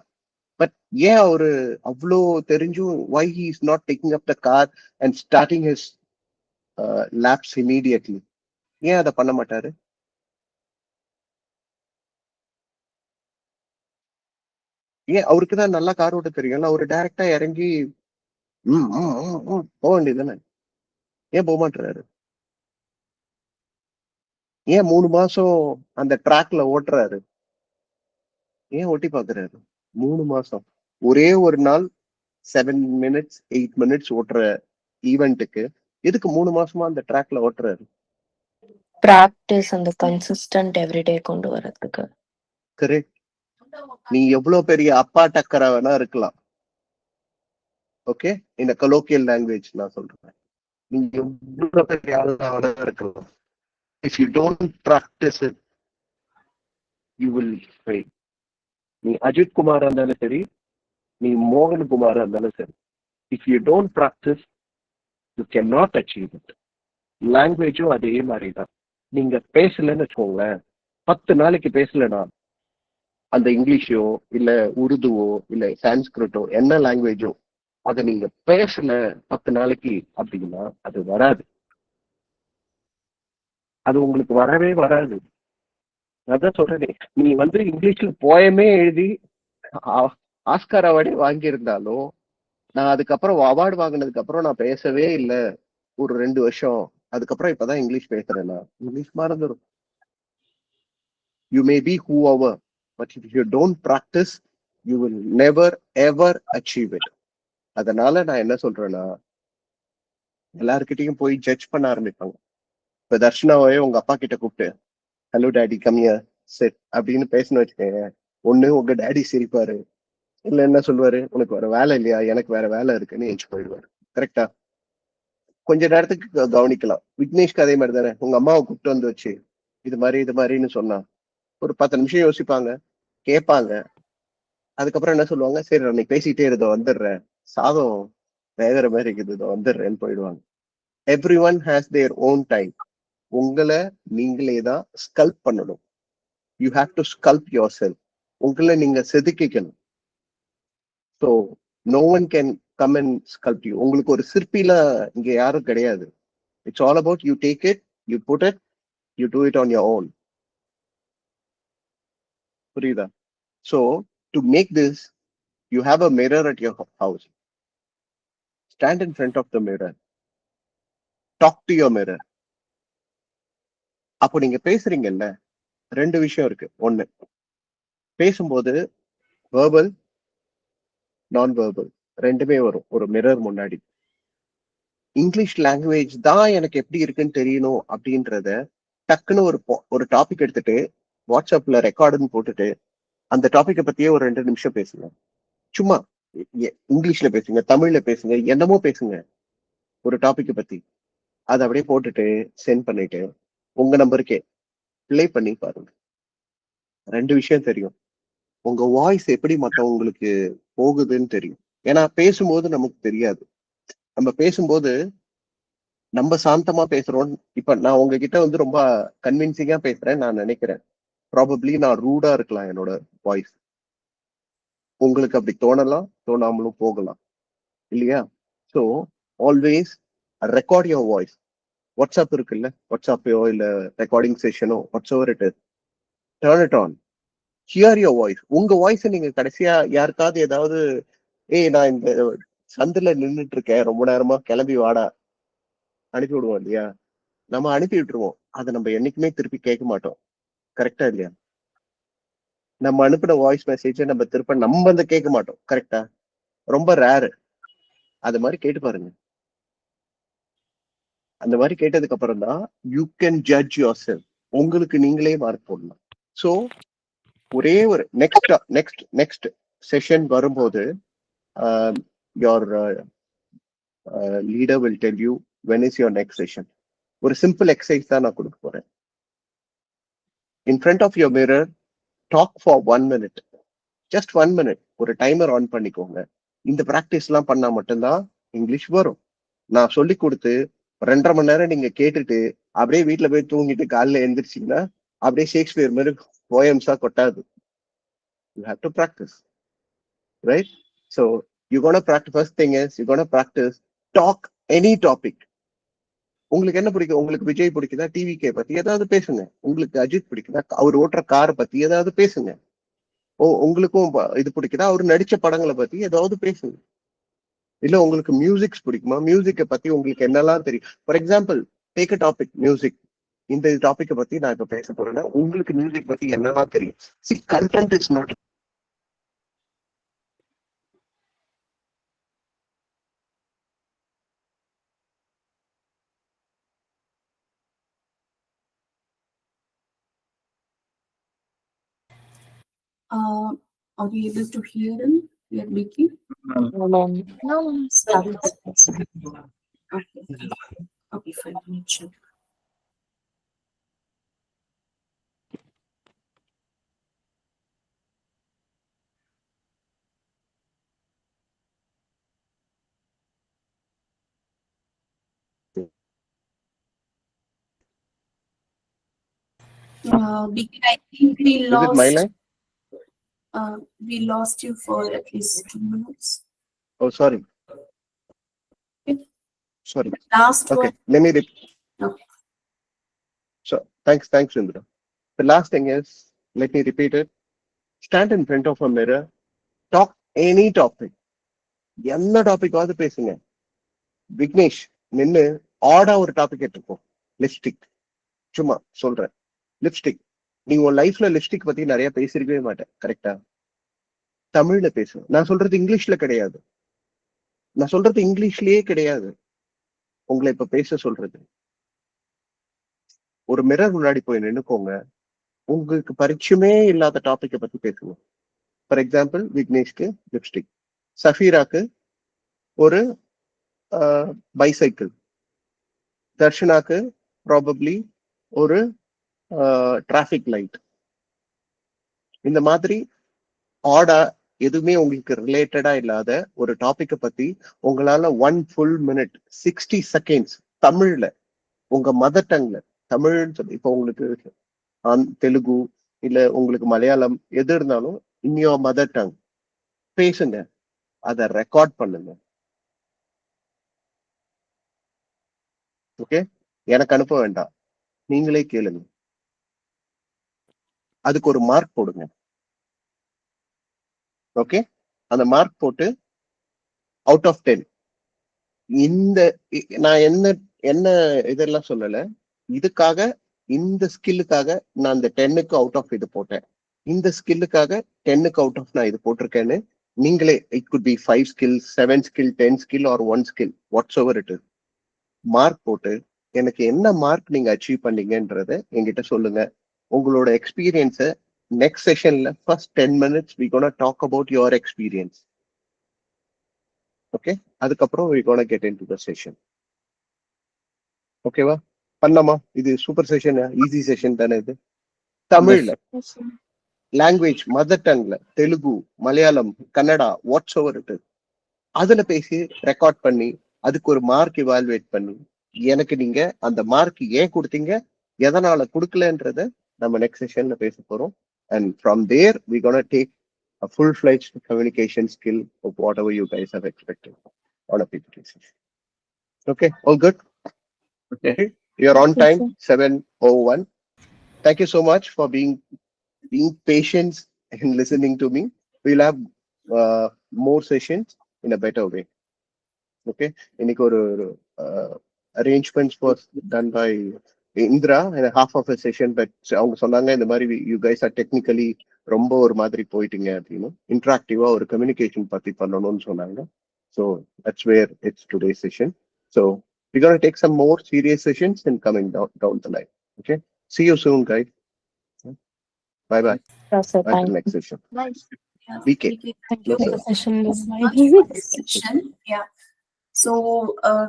But ஏன் அவரு அவ்வளோ தெரிஞ்சும் why he is not taking up the car and starting his laps immediately? ஏன் அதை பண்ண மாட்டாரு? ஏன்? அவருக்கு தான் நல்லா கார் ஓட்ட தெரியும், அவரு டைரக்டா இறங்கி போக வேண்டியதுதானே? ஏன் போக மாட்டாரு? ஏன் 3 மாசம் அந்த ட்ராக்ல ஓட்டுறாரு? ஏன் ஓட்டி பாக்குறாரு? 3 மாசம் ஒரே ஒரு நாள் 7 minutes 8 minutes ஓட்டுற ஈவெண்ட்டுக்கு எதுக்கு 3 மாசமா அந்த ட்ராக்ல ஓட்டுறாரு? பிராக்டிஸ் அந்த கன்சிஸ்டன்ட் எவ்ரிடே கொண்டு வரதுக்கு. கரெக்ட். நீ எவ்வளவு பெரிய அப்பா டக்கரா வேணா இருக்கலாம், ஓகே, இந்த கலோக்கியல் லாங்குவேஜ் நான் சொல்றேன். நீங்க எவ்வளவு பெரிய ஆளா வேணா இருக்கலாம், if you don't practice it you will fail. நீ அஜித் குமாரா இருந்தாலும் சரி, நீ மோகன் குமாரா இருந்தாலும் சரி, if you don't practice you cannot achieve it. லாங்குவேஜும் அதே மாதிரிதான். நீங்க பேசலன்னு வச்சுக்கோங்களேன், 10 நாளைக்கு பேசலனா அந்த இங்கிலீஷோ இல்ல உருதுவோ இல்ல சான்ஸ்கிரிட்டோ என்ன லாங்குவேஜோ அதை நீங்க பேசல 10 நாளைக்கு அப்படின்னா அது வராது, அது உங்களுக்கு வரவே வராது. அதான் சொல்றேன், நீ இங்கிலீஷ்ல போயமே எழுதி ஆஸ்கார் அவார்டே வாங்கியிருந்தாலும், நான் அதுக்கப்புறம் அவார்டு வாங்கினதுக்கு அப்புறம் நான் பேசவே இல்லை ஒரு 2 வருஷம், அதுக்கப்புறம் இப்பதான் இங்கிலீஷ் பேசுறேன்னா இங்கிலீஷ் மறந்துடும். You may be who ever, but if you don't practice you will never ever achieve it. அதனால நான் என்ன சொல்றேன்னா, எல்லாருக்கிட்டையும் போய் ஜட்ஜ் பண்ண ஆரம்பிப்பாங்க. இப்ப தர்ஷனாவே உங்க அப்பா கிட்ட கூப்பிட்டு ஹலோ டேடி கம்மியா செட் அப்படின்னு பேசணும் வச்சுக்கோங்க, ஒண்ணு உங்க டேடி சிரிப்பாரு, இல்ல என்ன சொல்லுவாரு, உனக்கு வேற வேலை இல்லையா, எனக்கு வேற வேலை இருக்குன்னு எச்சு போயிடுவாரு. கரெக்டா? கொஞ்ச நேரத்துக்கு கவனிக்கலாம். விக்னேஷ்க்கு அதே மாதிரி தானே, உங்க அம்மாவை கூப்பிட்டு வந்து வச்சு இது மாதிரின்னு சொன்னா ஒரு 10 நிமிஷம் யோசிப்பாங்க, கேட்பாங்க. அதுக்கப்புறம் என்ன சொல்லுவாங்க, சரி அன்னைக்கு பேசிட்டே இருந்தோ வந்துடுறேன், சாதம் வேகிற மாதிரி இருக்குது இதோ வந்துடுறேன்னு போயிடுவாங்க. Everyone has their own time. உங்களை நீங்களே தான் ஸ்கல்ப் பண்ணணும். You have to sculpt yourself. உங்களை நீங்க செதுக்கிக்கணும். So no one can come and sculpt you. உங்களுக்கு ஒரு சிற்பில இங்க யாரும் கிடையாது. It's all about you take it, you put it, you do it on your own. புரியுதா? So to make this you have a mirror at your house. Stand in front of the mirror, talk to your mirror. அப்போ நீங்க பேசுறீங்கல்ல, 2 விஷயம் இருக்கு. ஒண்ணு, பேசும்போது verbal நான் verbal ரெண்டுமே வரும் ஒரு மிரர் முன்னாடி. இங்கிலீஷ் லாங்குவேஜ் தான் எனக்கு எப்படி இருக்குன்னு தெரியணும் அப்படின்றத டக்குன்னு ஒரு டாபிக் எடுத்துட்டு வாட்ஸ்அப்ல ரெக்கார்டுன்னு போட்டுட்டு அந்த டாபிக்கை பத்தியே ஒரு 2 நிமிஷம் பேசுங்க. சும்மா இங்கிலீஷ்ல பேசுங்க, தமிழ்ல பேசுங்க, என்னமோ பேசுங்க ஒரு டாபிக்கை பத்தி. அதை அப்படியே போட்டுட்டு சென்ட் பண்ணிட்டு உங்க நம்பருக்கே பிளே பண்ணி பாருங்க. 2 விஷயம் தெரியும். உங்க வாய்ஸ் எப்படி மற்றவங்களுக்கு போகுதுன்னு தெரியும். ஏன்னா பேசும்போது நமக்கு தெரியாது. நம்ம பேசும்போது நம்ம சாந்தமா பேசுறோம். இப்ப நான் உங்ககிட்ட வந்து ரொம்ப கன்வின்சிங்கா பேசுறேன் நான் நினைக்கிறேன். ப்ராபப்ளி நான் ரூடா இருக்கலாம் என்னோட வாய்ஸ். உங்களுக்கு அப்படி தோணலாம், தோணாமலும் போகலாம் இல்லையா? So always record your voice. WhatsApp இருக்குல்ல, வாட்ஸ்அப்போ இல்ல ரெக்கார்டிங் செஷனோ whatever it is, turn it on, hear your voice. உங்க வாய்ஸ் நீங்க கடைசியா யாருக்காவது ஏதாவது நான் இந்த சந்தில நின்றுட்டு இருக்கேன் ரொம்ப நேரமா கிளம்பி வாடா அனுப்பி விடுவோம் இல்லையா? நம்ம அனுப்பி விட்டுருவோம். அதை நம்ம என்னைக்குமே திருப்பி கேட்க மாட்டோம். கரெக்டா இல்லையா? நம்ம அனுப்பின வாய்ஸ் மெசேஜை நம்ம திருப்ப நம்ம வந்து கேட்க மாட்டோம். கரெக்டா? ரொம்ப ரேரு. அது மாதிரி கேட்டு பாருங்க. அந்த மாதிரி கேட்டதுக்கு அப்புறம் தான் you can judge yourself. உங்களுக்கு நீங்களே மார்க் போடலாம். ஸோ ஒரே ஒரு நெக்ஸ்ட் செஷன் வரும்போது your leader will tell you when is your next session. ஒரு சிம்பிள் எக்ஸசைஸ் தான் நான் கொடுக்க போறேன். In front of your mirror talk for 1 minute. Just 1 minute. ஒரு டைமர் ஆன் பண்ணிக்கோங்க. இந்த பிராக்டிஸ் எல்லாம் பண்ணா மட்டும்தான் இங்கிலீஷ் வரும். நான் சொல்லி கொடுத்து 2.5 மணி நேரம் நீங்க கேட்டுட்டு அப்படியே வீட்டுல போய் தூங்கிட்டு காலைல எழுந்திரிச்சிங்கன்னா அப்படியே ஷேக்ஸ்பியர் மாதிரி போயம்ஸா கொட்டாது. You have to practise, right? So you gonna practise. First thing is you gonna practise talk any topic. உங்களுக்கு என்ன பிடிக்கும்? உங்களுக்கு விஜய் பிடிக்குதா, டிவிகே பத்தி ஏதாவது பேசுங்க. உங்களுக்கு அஜித் பிடிக்குதா, அவர் ஓட்டுற காரை பத்தி ஏதாவது பேசுங்க. உங்களுக்கும் இது பிடிக்குதா, அவர் நடிச்ச படங்களை பத்தி ஏதாவது பேசுங்க. இல்ல உங்களுக்கு மியூசிக்ஸ் பிடிக்குமா, மியூசிக்கை பத்தி உங்களுக்கு என்னெல்லாம் தெரியும். For example take a topic music. இந்த டாபிக்கை பத்தி நான் இப்ப பேச போறேன்னா உங்களுக்கு மியூசிக் பத்தி என்னெல்லாம் தெரியும். See, content is not. Are you able to hear him? Hear Vicky? Start. Okay. Okay, fine. Let me check. Vicky, I think we Is it my lost. line? We lost you for at least 2 minutes. Oh, sorry. Okay. Sorry. Last Okay, one. let me repeat. Okay. So thanks, Indra. The last thing is, let me repeat it. Stand in front of a mirror. Talk any topic. என்ன டாபிக்காவது பேசுங்க. விக்னேஷ் நின்று ஆடா ஒரு topic எடுத்துப்போம். Lipstick. சும்மா சொல்றேன். Lipstick நீ உன் லைஃப்ல லிப்ஸ்டிக் பத்தி நிறைய பேசிருக்கவே மாட்டேன், கரெக்டா? தமிழ்ல பேசு. நான் சொல்றது இங்கிலீஷ்ல கிடையாது. நான் சொல்றது இங்கிலீஷ்லயே கிடையாது. உங்களை இப்ப பேச சொல்றது, ஒரு மிரர் முன்னாடி போய் நின்னுக்கோங்க. உங்களுக்கு பரிச்சயமே இல்லாத டாபிக்கை பத்தி பேசுங்க. ஃபார் எக்ஸாம்பிள், விக்னேஷ்க்கு லிப்ஸ்டிக், சஃபீராக்கு ஒரு பைசைக்கிள், தர்ஷனாக்கு ப்ராபப்ளி ஒரு டிராஃபிக் லைட். இந்த மாதிரி ஆடா எதுவுமே உங்களுக்கு ரிலேட்டடா இல்லாத ஒரு டாபிக்கை பத்தி உங்களால 1 full minute 60 seconds தமிழ்ல, உங்க மதர் டங்ல, தமிழ்னு சொல்லி, இப்போ உங்களுக்கு தெலுங்கு இல்ல உங்களுக்கு மலையாளம் எது இருந்தாலும் இன் யோர் மதர் டங் பேசுங்க. அதை ரெக்கார்ட் பண்ணுங்க. ஓகே, எனக்கு அனுப்ப வேண்டாம், நீங்களே கேளுங்க. அதுக்கு ஒரு மார்க் போடுங்க. ஓகே, அந்த மார்க் போட்டு அவுட் ஆஃப் 10, இந்த நான் என்ன இதெல்லாம் சொல்லல, இதுக்காக இந்த ஸ்கில்லுக்காக நான் இந்த 10க்கு அவுட் ஆஃப் இது போட்டேன், இந்த ஸ்கில்லுக்காக 10க்கு அவுட் ஆஃப் நான் இது போட்டிருக்கேன்னு நீங்களே, it could be 5 skills, 7 skill, 10 skill or 1 skill, whatever it is, mark போட்டு எனக்கு என்ன மார்க் நீங்க அச்சீவ் பண்ணீங்கன்றத என்கிட்ட சொல்லுங்க. உங்களோட எக்ஸ்பீரியன்ஸை நெக்ஸ்ட் செஷன்ல first 10 minutes we gonna talk about your experience. Okay, அதுக்கப்புறம் we gonna get into the session. ஓகேவா? பண்ணலாமா? இது சூப்பர் செஷன், ஈஸி செஷன் தானே இது. தமிழ்ல, லாங்குவேஜ் மதர் டங்ல, Telugu, Malayalam, Kannada, whatever it is, அதுல பேசி ரெக்கார்ட் பண்ணி அதுக்கு ஒரு மார்க் இவால்வேட் பண்ணி எனக்கு நீங்க அந்த மார்க் ஏன் கொடுத்தீங்க, எதனால கொடுக்கலன்றத நம்ம நெக்ஸ்ட் செஷன்ல பேச போறோம். And from there we gonna take a full-fledged communication skill of whatever you guys have expected on a PPT session. Okay, all good? Okay. You're on Yes, time, sir. 7:01. Thank you so much for being patient and listening to me. We'll have more sessions in a better way. Okay, இன்னைக்கு ஒரு arrangements was done by Indra and half of a session, but அவங்க சொன்னாங்க இந்த மாதிரி you guys are technically ரொம்ப ஒரு மாதிரி போயிட்டீங்க அப்படின்னு, இன்டராக்டிவா ஒரு கம்யூனிகேஷன் பத்தி பண்ணணும்னு சொன்னாங்க. So that's where it's today's session. So we're going to take some more serious sessions and coming down the line. Okay, see you soon guys. Bye bye. Sir, Until thank next session. Nice. Yeah, VK. thank you Yes, for sir. the session. much for this session. Yeah. So,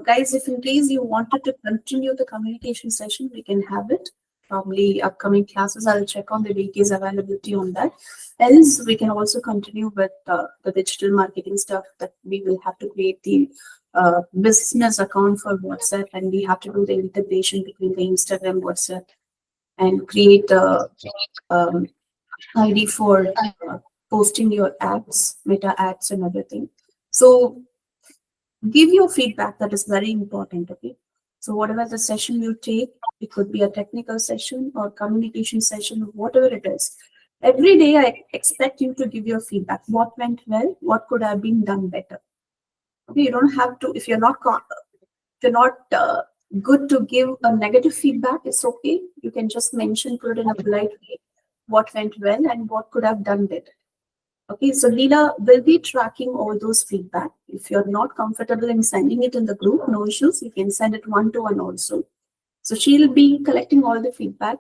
guys, if in case you wanted to continue the communication session, we can have it. Probably upcoming classes, I'll check on the VK's availability on that. Else, we can also continue with the digital marketing stuff that we will have to create the business account for WhatsApp, and we have to do the integration between the Instagram, WhatsApp, and create a ID for posting your ads, meta ads and everything. So give your feedback, that is very important. Okay, so whatever the session you take, it could be a technical session or communication session, whatever it is, every day I expect you to give your feedback. What went well, what could have been done better. Okay, you don't have to, if you're not good to give a negative feedback, it's okay, you can just mention, put it in a polite way, what went well and what could have done better. Okay, so Leela will be tracking all those feedback. If you're not comfortable in sending it in the group, no issues, you can send it one-to-one also. So she'll be collecting all the feedback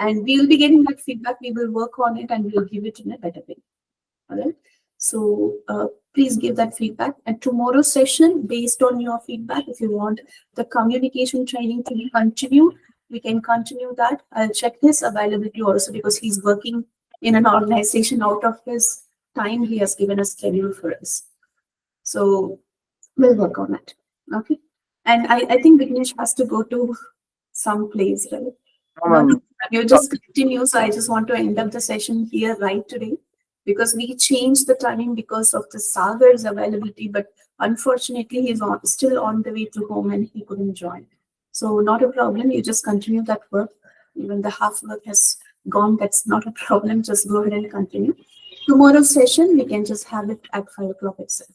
and we'll be getting that feedback, we will work on it and we'll give it in a better way. All right, so please give that feedback. And tomorrow's session, based on your feedback, if you want the communication training to be continued, we can continue that. I'll check his availability also, because he's working in an organization. Out of his time, he has given a schedule for us. So we'll work on it. Okay. And I think Vignesh has to go to some place, right? You just continue. So I just want to end up the session here right today, because we changed the timing because of the Sagar's availability, but unfortunately he's still on the way to home and he couldn't join. So not a problem. You just continue that work. Even the half work has gone, that's not a problem. Just go ahead and continue. Tomorrow's session, we can just have it at 5 o'clock itself,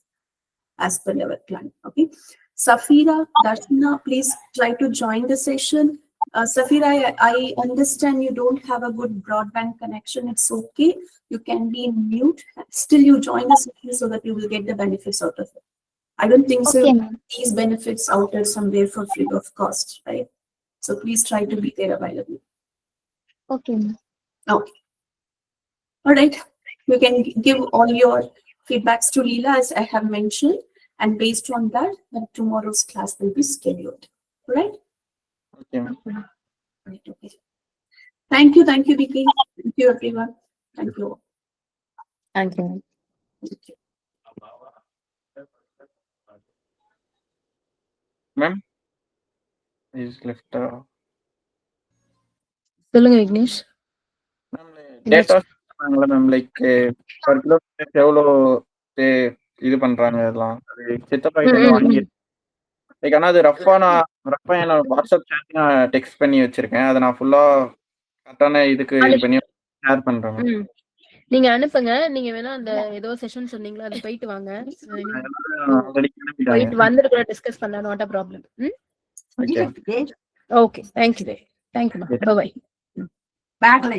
as per our plan. Okay. Safira, Darshana, please try to join the session. Safira, I understand you don't have a good broadband connection. It's okay. You can be in mute. Still, you join the session so that you will get the benefits out of it. I don't think so. Okay, ma'am. These benefits out there somewhere for free of cost, right? So please try to be there available. Okay, ma'am. Okay. All right. You can give all your feedbacks to Leela as I have mentioned, and based on that, then tomorrow's class will be scheduled. All right. Okay ma'am. Right. Okay. Thank you, Vicky. Thank you, everyone. Thank you. Thank you ma'am. Thank you. Ma'am is left. சொல்லுங்க Vignesh. Ma'am data சொன்னாங்கல்ல ma'am, like per kilometre எவ்வளோ இது பண்றாங்க அதெல்லாம், அது சித்தப்பா கிட்ட இருந்து வாங்கி லைக். ஆனால் அது ரஃபா என்னோட வாட்ஸ்அப் சேட் நான் டெக்ஸ்ட் பண்ணி வச்சிருக்கேன். அதை நான் ஃபுல்லா கரெக்டான இதுக்கு இது பண்ணி ஷேர் பண்றேன் மேம். ம். நீங்க அனுப்புங்க. நீங்க வேணா அந்த ஏதோ செஷன் சொன்னீங்களா, அது போயிட்டு வாங்க. ஆல்ரெடி கிளம்பிட்டாங்க. போயிட்டு வந்துட்டு கூட டிஸ்கஸ் பண்ணலாம். Not a problem. Okay okay, thank you. Thank you. Bye. பேக்ல